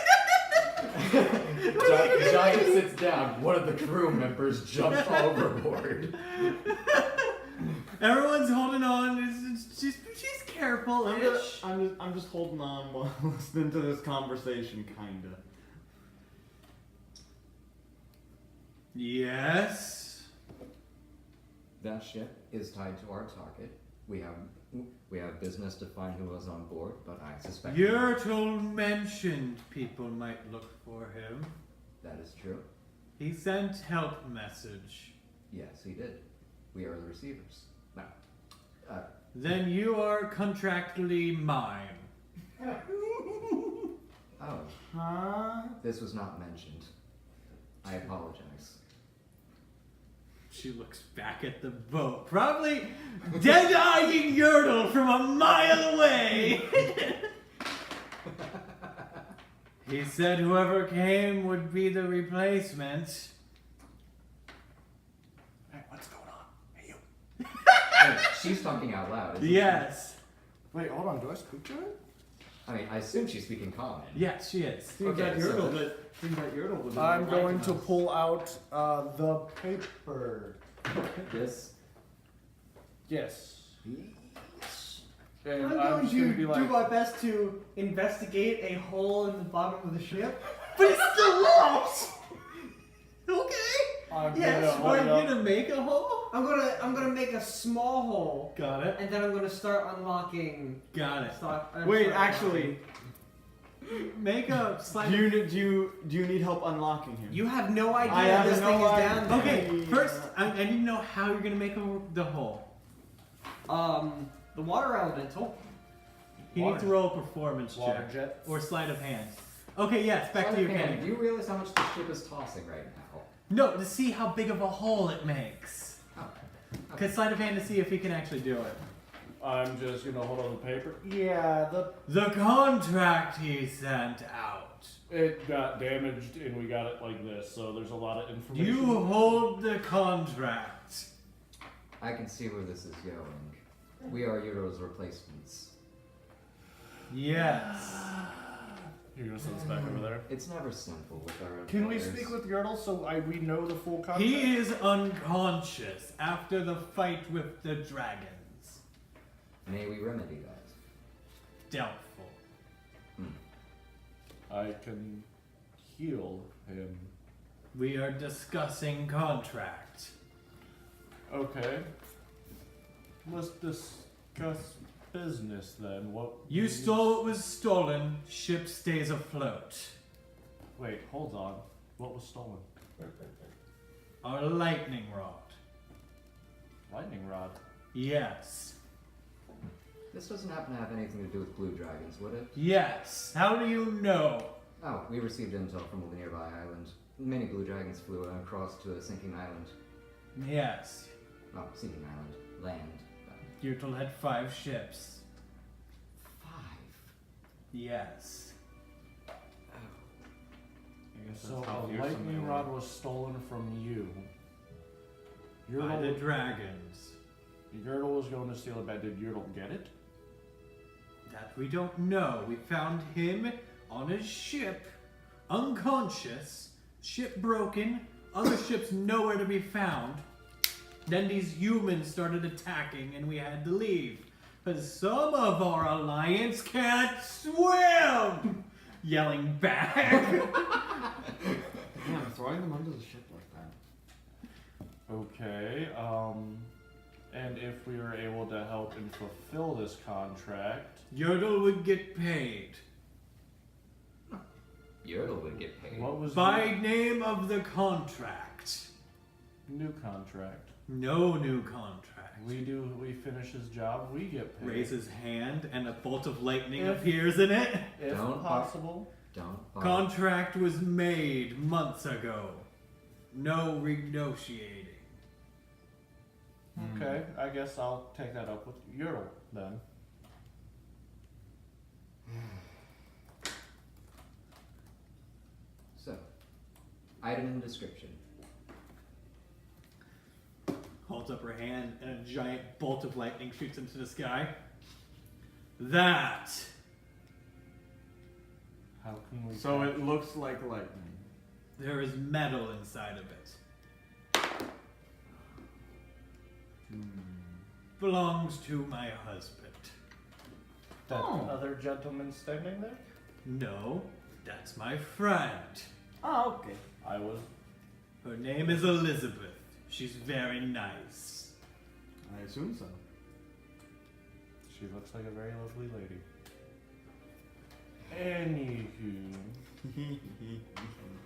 Giant sits down. One of the crew members jumps overboard. Everyone's holding on. She's careful. I'm just holding on while listening to this conversation, kinda. Yes. That ship is tied to our target. We have business to find who was on board, but I suspect Yertle mentioned people might look for him. that is true. He sent help message. Yes, he did. We are the receivers. Now, Then you are contractually mine. oh, Huh? this was not mentioned. I apologize. She looks back at the boat, probably dead-eyeing Yertle from a mile away. He said whoever came would be the replacement. Hey, what's going on? Hey, you. Oh, she's talking out loud. Isn't Yes. Wait, hold on. Do I speak to her? She? I mean, I assume she's speaking common. Yes, she is. Seems Okay, that so- Yertle was. I'm going to pull out the paper. This. Yes. I'm And going just to gonna be do like, my best to investigate a hole in the bottom of the ship. But it's still locked. Okay. I'm Yes, gonna Are hold you up. gonna make a hole? I'm gonna make a small hole, Got it. and then I'm gonna start unlocking Got it. stuff. Wait, actually, Make a slide. do you need help unlocking him? You have no idea I have this no thing is idea. down there. Okay, first I need to know how you're gonna make the hole. The water elemental. You need to roll a performance Water check jet. or sleight of hand. Okay, yes, back to you, Kenny. Do you realize how much the ship is tossing right now? No, to see how big of a hole it makes. Oh. Cause sleight of hand to see if he can actually do it. I'm just gonna hold on the paper. Yeah, The contract he sent out. it got damaged and we got it like this, so there's a lot of information. You hold the contract. I can see where this is going. We are Euro's replacements. Yes. You're gonna send this back over there. It's never simple with our Can we employers. speak with Yertle so we know the full context? He is unconscious after the fight with the dragons. May we remedy that? Doubtful. I can heal him. We are discussing contract. Okay. Let's discuss business then. What You stole what was stolen, ship stays afloat. Wait, hold on. What was stolen? Our lightning rod. Lightning rod. Yes. This doesn't happen to have anything to do with blue dragons, would it? Yes. How do you know? Oh, we received intel from a nearby island. Many blue dragons flew across to a sinking island. Yes. Oh, sinking island. Land. Yertle had 5 ships. 5. Yes. So a lightning rod was stolen from you. By the dragons. Yertle was going to steal it back. Did Yertle get it? That we don't know. We found him on a ship, unconscious, ship broken, other ships nowhere to be found. Then these humans started attacking and we had to leave. Because some of our alliance can't swim! Yelling back. Yeah, throwing them under the ship like that. Okay, and if we were able to help and fulfill this contract, Yertle would get paid. Yertle would get paid. what was By name of the contract. the new contract? No new contract. We finish his job, we get paid. Raise his hand and a bolt of lightning If- appears in it. If Don't- possible. Don't bother. Contract was made months ago. No renegotiating. Okay, I guess I'll take that up with Yertle then. Item description. Holds up her hand, and a giant bolt of lightning shoots into the sky. That. How can we? So it looks like lightning. There is metal inside of it. Belongs to my husband. That Oh. other gentleman standing there? No, that's my friend. Oh, okay. I was. Her name is Elizabeth. She's very nice. I assume so. She looks like a very lovely lady. Anywho.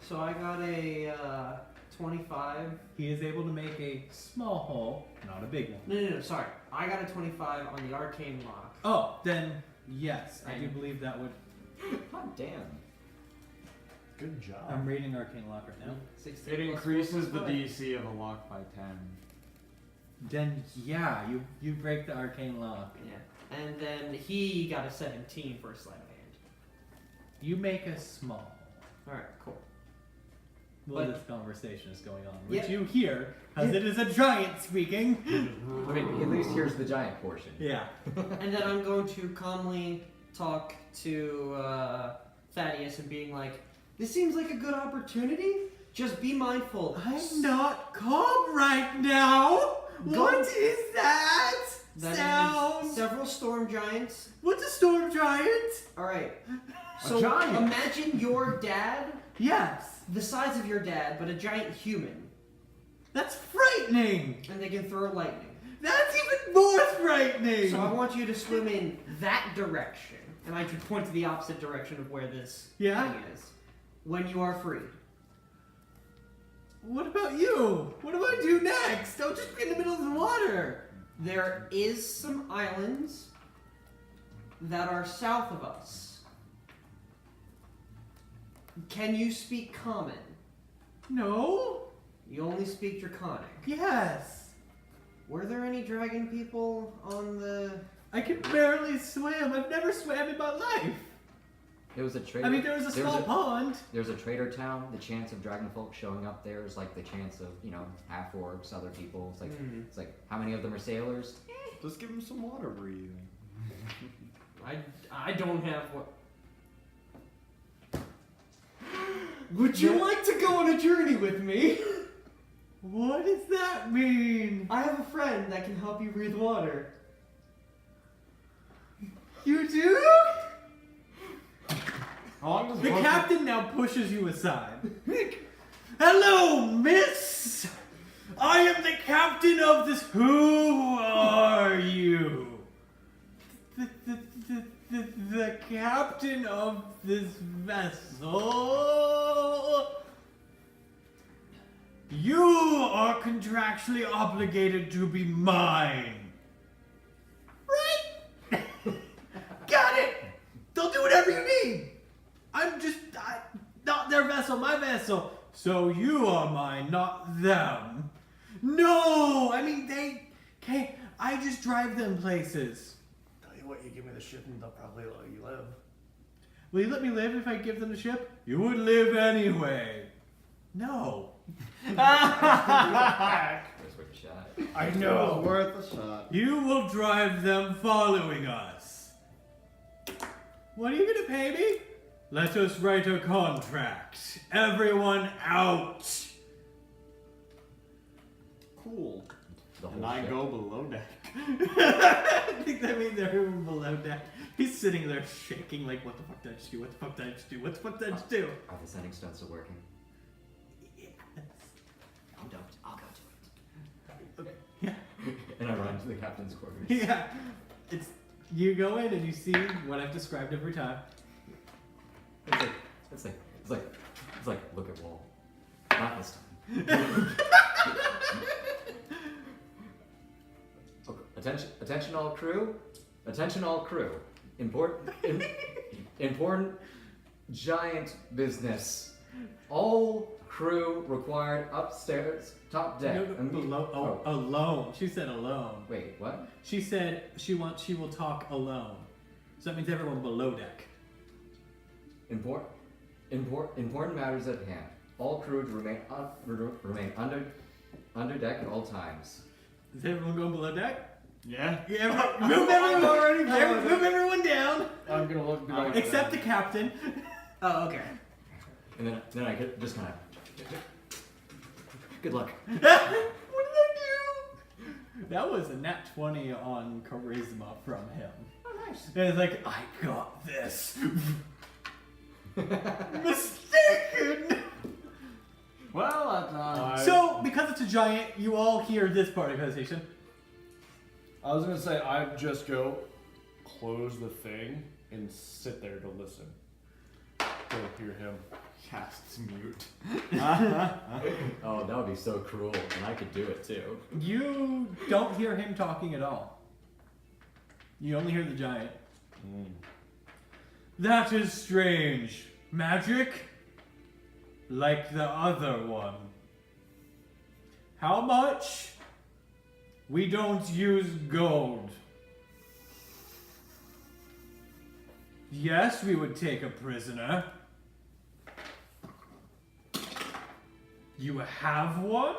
So I got a 25. He is able to make a small hole, not a big one. No, sorry. I got a 25 on the arcane lock. Oh, then yes, I do And- believe that would. Hot damn. Good job. I'm reading Arcane Lock right now. 16 It plus increases 4 the plus 5. DC of a lock by 10. Then yeah, you break the Arcane Lock. Yeah. And then he got a 17 for a sleight of hand. You make a small. Alright, cool. While But- this conversation is going on, which Yeah. you hear, as it is a giant speaking. I mean, at least here's the giant portion. Yeah. And then I'm going to calmly talk to Thaddeus and being like, this seems like a good opportunity. Just be mindful. I'm not calm right now. Go- What is that? That sound? is several storm giants. What's a storm giant? Alright. So giant. imagine your dad, Yes. the size of your dad, but a giant human. That's frightening. And they can throw lightning. That's even more frightening. So I want you to swim in that direction. And I should point to the opposite direction of where this Yeah? thing is. When you are free. What about you? What do I do next? Don't just be in the middle of the water. There is some islands that are south of us. Can you speak common? No? You only speak draconic. Yes. Were there any dragon people on the... I can barely swim. I've never swam in my life. It was a trader. I mean, there was a small pond. There's a trader town. The chance of dragon folk showing up there is like the chance of, half orcs, other people. It's like, it's like, how many of them are sailors? Just give him some water breathing. I don't have what... Would you like to go on a journey with me? What does that mean? I have a friend that can help you breathe water. You do? How long does The one- captain now pushes you aside. Hello, miss! I am the captain of this. Who are you? The captain of this vessel. You are contractually obligated to be mine. Right? Got it! They'll do whatever you need. I'm just not their vessel, my vessel. So you are mine, not them. No, I mean they can't. I just drive them places. Tell you what, you give me the ship and they'll probably let you live. Will you let me live if I give them the ship? You would live anyway. No. That's worth a shot. I It was know. worth a shot. You will drive them following us. What are you gonna pay me? Let us write a contract. Everyone out. Cool. The whole And I ship. go below deck. I think that means everyone below deck. He's sitting there shaking like, what the fuck did I just do? What the fuck did I just do? What the fuck did I just do? Are the sending stones still working? Yes. No, don't. I'll go to it. Yeah. And I run to the captain's quarters. Yeah. It's you go in and you see what I've described every time. It's like, look at wall. Not this time. Okay, attention all crew. Attention all crew. Important giant business. All crew required upstairs, top deck. Below, alone. She said alone. Wait, what? She said she will talk alone. So that means everyone below deck. Important matters at hand. All crew to remain under deck at all times. Is everyone going below deck? Yeah. Yeah, move everyone already. Move everyone down. I'm gonna look below. Except the captain. Oh, okay. And then I could just kind of. Good luck. What did I do? That was a nat 20 on charisma from him. Oh, nice. And it's like, I got this. Mistaken. Well, So, because it's a giant, you all hear this part of the conversation. I was gonna say I'd just go close the thing and sit there to listen. To hear him. casts mute. Oh, that would be so cruel, and I could do it too. You don't hear him talking at all. You only hear the giant. That is strange. Magic? Like the other one. How much? We don't use gold. Yes, we would take a prisoner. You have one?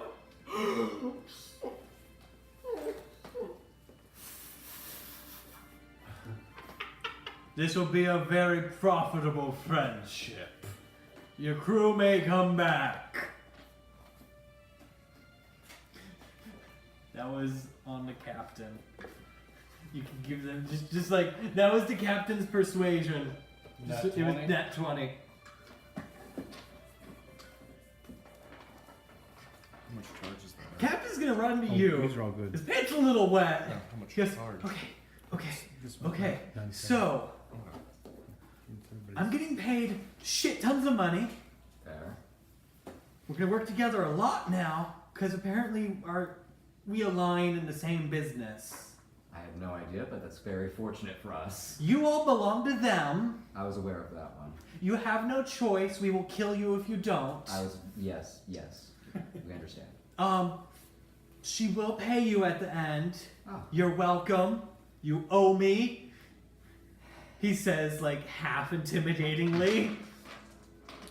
This will be a very profitable friendship. Your crew may come back. That was on the captain. You can give them just like that was the captain's persuasion. Nat It was 20? nat 20. How much charge is that? Captain's gonna run to Oh, you. these are all good. His pants a little wet. Yeah, how much He goes, charge? okay. So I'm getting paid shit tons of money. Fair. We're gonna work together a lot now because apparently we align in the same business. I have no idea, but that's very fortunate for us. You all belong to them. I was aware of that one. You have no choice. We will kill you if you don't. Yes. We understand. She will pay you at the end. Oh. You're welcome. You owe me. He says, like, half intimidatingly.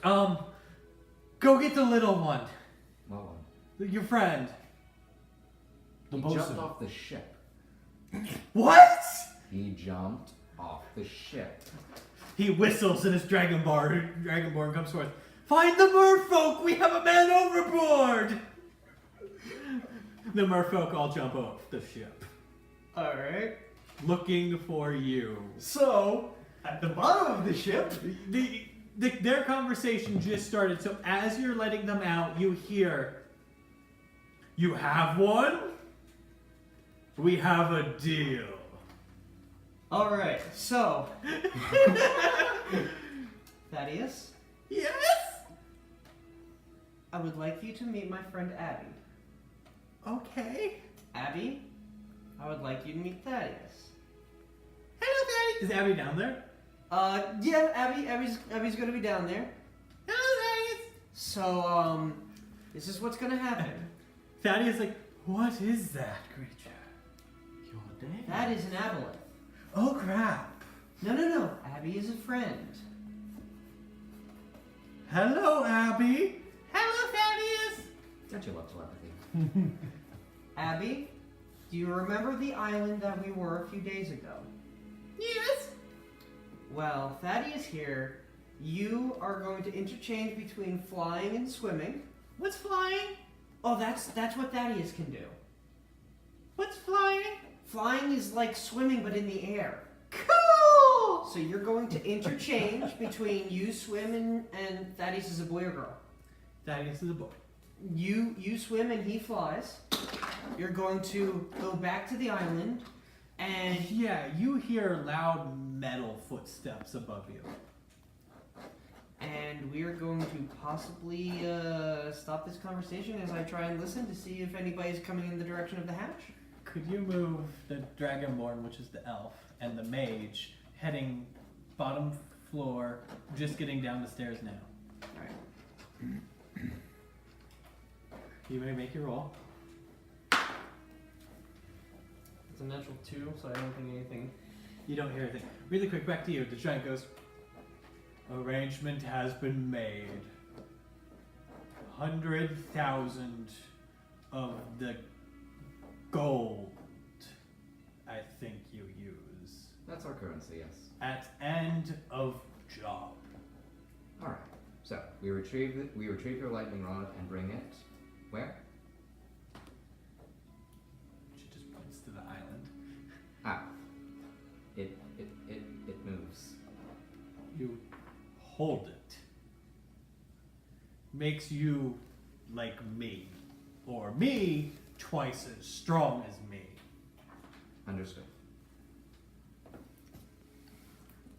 Go get the little one. Well, Your friend. he jumped off the ship. What? He jumped off the ship. He whistles and his dragonborn comes forth. Find the merfolk! We have a man overboard! The merfolk all jump off the ship. Alright. Looking for you. So, at the bottom of the ship, Their conversation just started, so as you're letting them out, you hear, you have one? We have a deal. Alright, so. Thaddeus, Yes? I would like you to meet my friend Abby. Okay. Abby, I would like you to meet Thaddeus. Hello, Daddy. Is Abby down there? Yeah, Abby's gonna be down there. Hello, Thaddeus. So, this is what's gonna happen. Thaddeus is like, what is that creature? your day. That is an aboleth. Oh, crap. No. Abby is a friend. Hello, Abby. Hello, Thaddeus. Don't you love telepathy? Abby, do you remember the island that we were a few days ago? Yes. Well, Thaddeus here, you are going to interchange between flying and swimming. What's flying? Oh, that's what Thaddeus can do. What's flying? Flying is like swimming but in the air. Cool. So you're going to interchange between you swim and Thaddeus is a boy or girl. Thaddeus is a boy. You swim and he flies. You're going to go back to the island and Yeah, you hear loud metal footsteps above you. we are going to possibly stop this conversation as I try and listen to see if anybody's coming in the direction of the hatch. Could you move the Dragonborn, which is the elf, and the mage heading bottom floor, just getting down the stairs now? Alright. You may make your roll. It's a natural 2, so I don't think anything. You don't hear anything. Really quick, back to you. The giant goes, arrangement has been made. 100,000 of the gold, I think you use. That's our currency, yes. At end of job. Alright. So we retrieve your lightning rod and bring it where? She just points to the island. Ah. It moves. You hold it. Makes you like me. Or me twice as strong as me. Understood.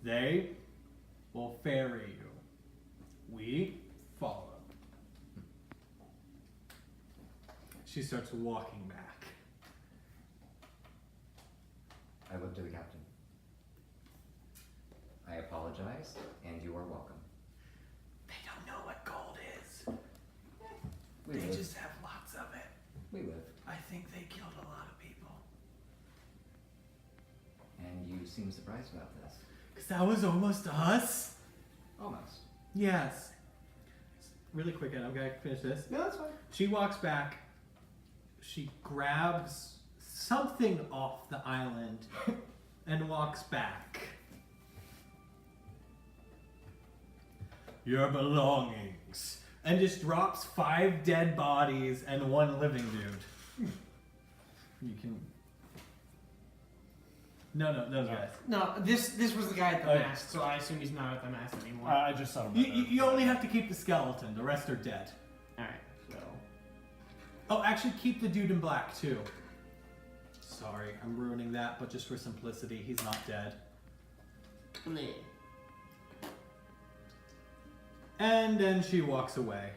They will ferry you. We follow. She starts walking back. I look to the captain. I apologize, and you are welcome. They don't know what gold is. We They live. just have lots of it. We live. I think they killed a lot of people. And you seem surprised about this. Because that was almost us. Almost. Yes. Really quick, and I'm going to finish this. Yeah, that's fine. She walks back. She grabs something off the island and walks back. Your belongings. And just drops 5 dead bodies and 1 living dude. You can... No, those guys. No, this was the guy at the Oh. mast, so I assume he's not at the mast anymore. I just saw him. You only have to keep the skeleton. The rest are dead. Alright, so. Oh, actually keep the dude in black too. Sorry, I'm ruining that, but just for simplicity, he's not dead. Bleh. And then she walks away.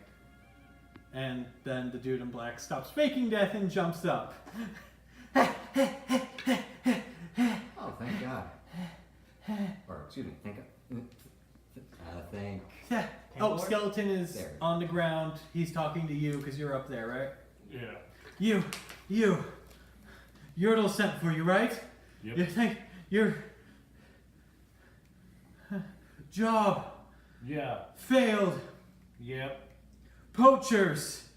And then the dude in black stops faking death and jumps up. Oh, thank God. Or, excuse me, thank God. Oh, skeleton is There. on the ground. He's talking to you because you're up there, right? Yeah. You. Yordle sent for you, right? Yep. You think your job Yeah. failed. Yep. Poachers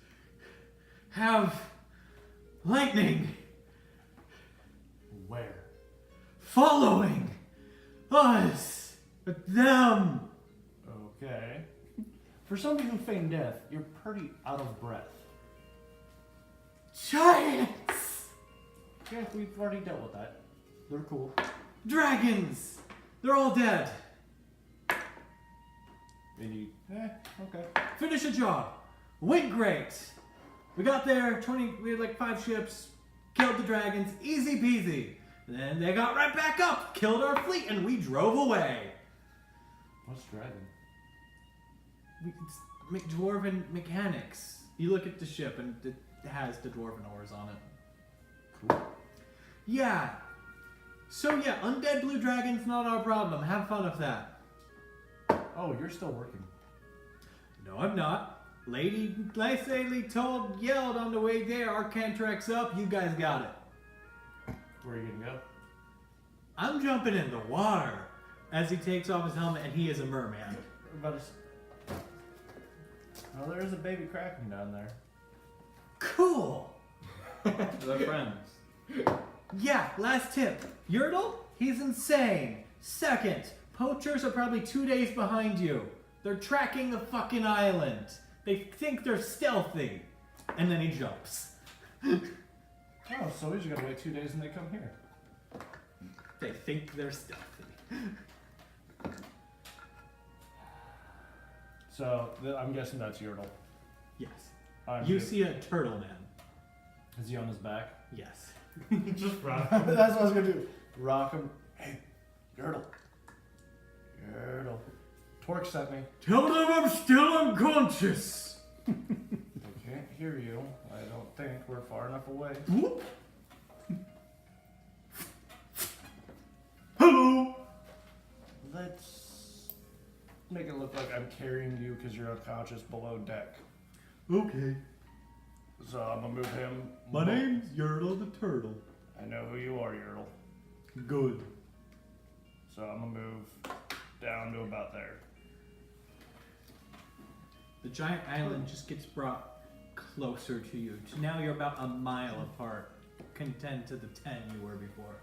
have lightning Where? following us. Them. Okay. For somebody who feigned death, you're pretty out of breath. Giants. Yeah, we've already dealt with that. They're cool. Dragons. They're all dead. Okay. Finish a job. Went great. We got there, we had like 5 ships, killed the dragons, easy peasy. Then they got right back up, killed our fleet, and we drove away. What's dragon? It's dwarven mechanics. You look at the ship and it has the dwarven oars on it. Cool. Yeah. So yeah, undead blue dragons, not our problem. Have fun with that. Oh, you're still working. No, I'm not. Lady yelled on the way there, our contract's up, you guys got it. Where are you gonna go? I'm jumping in the water as he takes off his helmet, and he is a merman. Oh, there is a baby kraken down there. Cool. They're friends. Yeah, last tip. Yordle, he's insane. Second, poachers are probably 2 days behind you. They're tracking the fucking island. They think they're stealthy. And then he jumps. Oh, so we just gotta wait 2 days and they come here. They think they're stealthy. So, I'm guessing that's Yordle. Yes. I'm You good. see a turtle man. Is he on his back? Yes. Just rock. That's what I was gonna do. Rock him. Hey, Yordle. Yordle. Torque sent me. Tell them I'm still unconscious. I can't hear you. I don't think we're far enough away. Whoop. Hello. Let's make it look like I'm carrying you because you're unconscious below deck. Okay. So I'm gonna move him. My name's Yordle the Turtle. I know who you are, Yordle. Good. So I'm gonna move down to about there. The giant island just gets brought closer to you. Now you're about a mile apart, compared to the 10 you were before.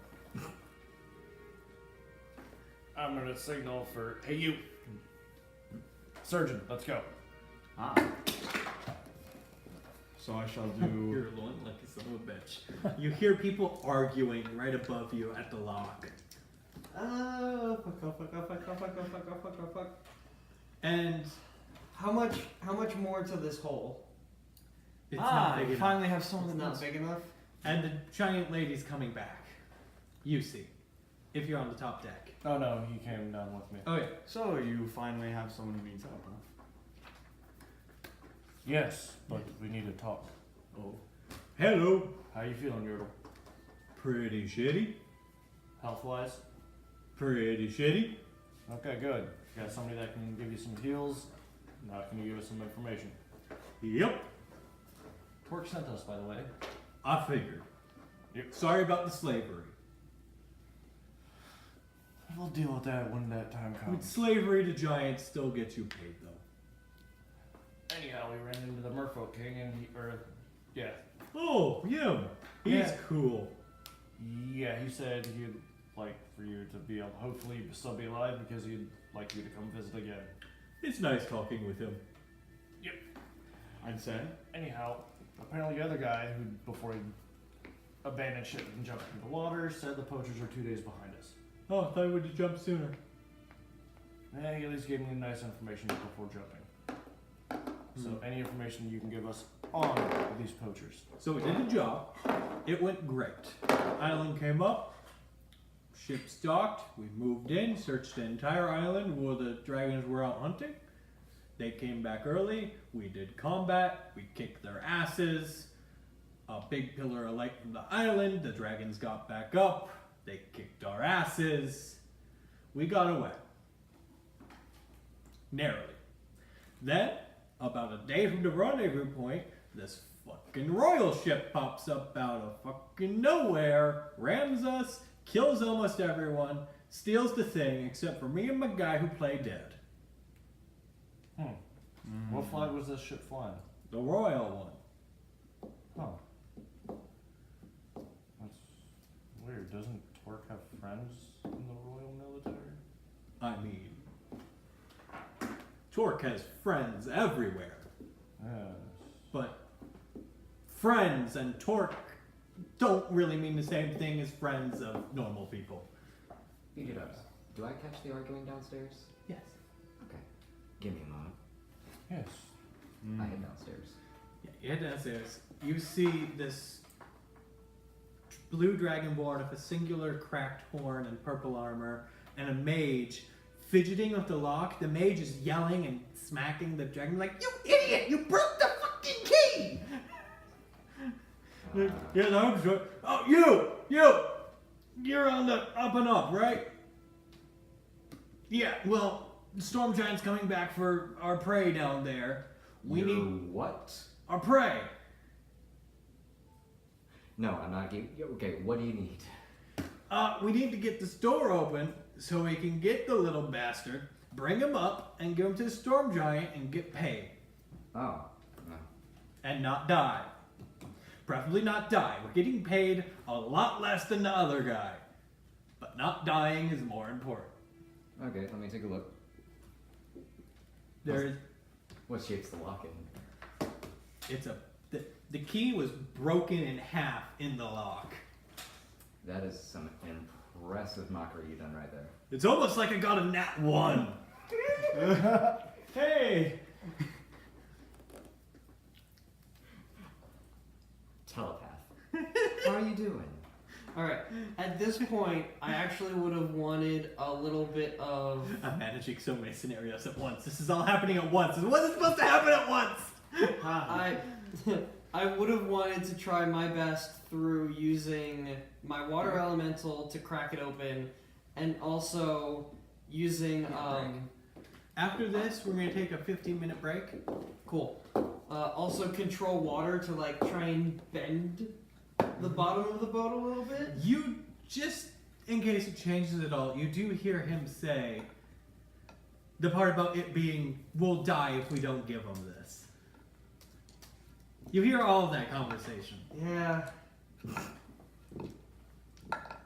I'm gonna signal for, hey you, surgeon, let's go. Ah. So I shall do. You're alone like a son of a bitch. You hear people arguing right above you at the lock. Oh, fuck. And How much more to this hole? it's not big you enough. finally have someone It's that not knows. big enough. And the giant lady's coming back. You see. If you're on the top deck. Oh no, he came down with me. Oh yeah. So you finally have someone who needs help, huh? Yes, but we need to talk. Oh. Hello. How you feeling, Yordle? Pretty shitty. Health-wise? Pretty shitty. Okay, good. You got somebody that can give you some heals. Now can you give us some information? Yep. Torque sent us, by the way. I figured. Yep. Sorry about the slavery. We'll deal with that when that time With comes. slavery, the giants still get you paid though. Anyhow, we ran into the Merfolk King and yeah. Oh, him. He's Yeah. cool. Yeah, he said he'd like for you to be able, hopefully still be alive because he'd like you to come visit again. It's nice talking with him. I'd say. Anyhow, apparently the other guy who, before he abandoned ship and jumped into the water, said the poachers are 2 days behind us. Oh, I thought you would have jumped sooner. He at least gave me nice information before jumping. So any information you can give us on these poachers. So we did the job. It went great. Island came up. Ship docked. We moved in, searched the entire island where the dragons were out hunting. They came back early. We did combat. We kicked their asses. A big pillar of light from the island. The dragons got back up. They kicked our asses. We got away. Narrowly. Then, about a day from the rendezvous point, this fucking royal ship pops up out of fucking nowhere, rams us, kills almost everyone, steals the thing except for me and my guy who play dead. What flag was this ship flying? The royal one. Huh. That's weird. Doesn't Torque have friends in the royal military? I mean, Torque has friends everywhere, Yes. but friends and Torque don't really mean the same thing as friends of normal people. BJ Dubs, do I catch the arguing downstairs? Yes. Okay. Give me a moment. Yes. I head downstairs. Yeah, you head downstairs. You see this blue dragonborn with a singular cracked horn and purple armor, and a mage fidgeting with the lock. The mage is yelling and smacking the dragon like, "You idiot! You broke the fucking key!" Yeah, I'm sure. Oh, you're on the up and up, right? Yeah. Well, the storm giant's coming back for our prey down there. We Your need what? our prey. No, I'm not. Okay, what do you need? We need to get the store open so we can get the little bastard, bring him up, and give him to the storm giant and get paid. Oh. No. And not die. Preferably not die. We're getting paid a lot less than the other guy. But not dying is more important. Okay, let me take a look. There's, What shape's the lock in? the key was broken in half in the lock. That is some impressive mockery you've done right there. It's almost like I got a nat 1. Hey! Telepath. How are you doing? Alright, at this point, I actually would have wanted a little bit of. I'm managing so many scenarios at once. This is all happening at once. It wasn't supposed to happen at once. I would have wanted to try my best through using my water elemental to crack it open, and also using After this, we're going to take a 15-minute break. cool. Also control water to like try and bend the bottom of the boat a little bit. You just, in case it changes at all, you do hear him say, The part about it being, we'll die if we don't give them this. You hear all of that conversation. Yeah.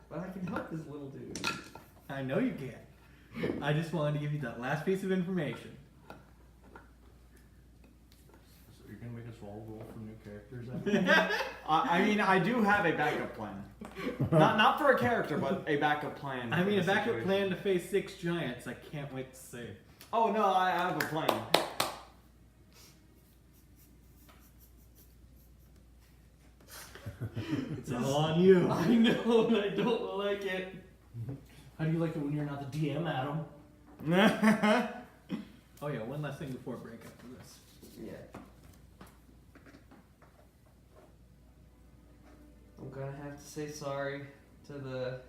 But I can help this little dude. I know you can. I just wanted to give you that last piece of information. So you're gonna make us all roll for new characters? I mean, I do have a backup plan. Not for a character, but a backup plan. I for mean, a the backup situation. plan to face 6 giants. I can't wait to see. Oh no, I have a plan. It's all on you. I know, and I don't like it. How do you like it when you're not the DM, Adam? Oh yeah, one last thing before break up for this. Yeah. I'm gonna have to say sorry to the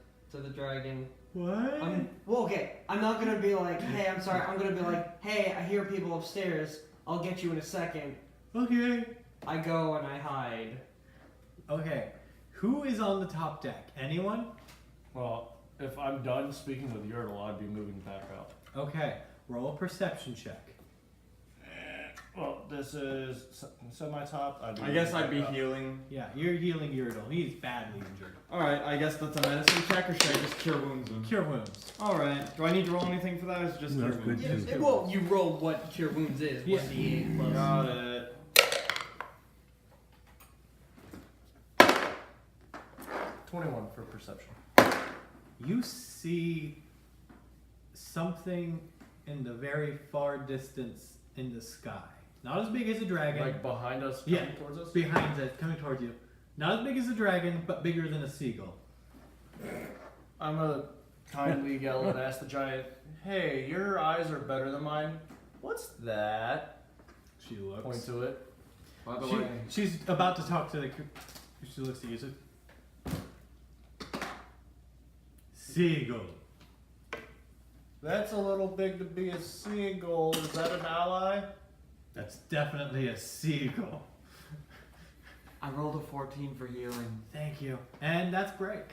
dragon. What? Well, okay. I'm not gonna be like, hey, I'm sorry. I'm gonna be like, hey, I hear people upstairs. I'll get you in a second. Okay. I go and I hide. Okay. Who is on the top deck? Anyone? Well, if I'm done speaking with Yertle, I'd be moving back out. Okay. Roll a perception check. Well, this is semi-top. I guess I'd be healing. Yeah, you're healing Yertle. He's badly injured. Alright, I guess that's a medicine check, or should I just cure wounds him? Cure wounds. Alright, do I need to roll anything for that, or is it just No, cure that's wounds? good. Yeah, well, you roll what Cure Wounds is. Yeah. 1d8 plus. Got it. 21 for perception. You see something in the very far distance in the sky. Not as big as a dragon. Like behind us, Yeah. coming towards us? Behind it, coming towards you. Not as big as a dragon, but bigger than a seagull. I'm gonna kindly yell and ask the giant, hey, your eyes are better than mine. What's that? She looks. Point to it. By the She- way, she's about to talk to the. She looks at you. So, seagull. That's a little big to be a seagull. Is that an ally? That's definitely a seagull. I rolled a 14 for healing. Thank you. And that's break.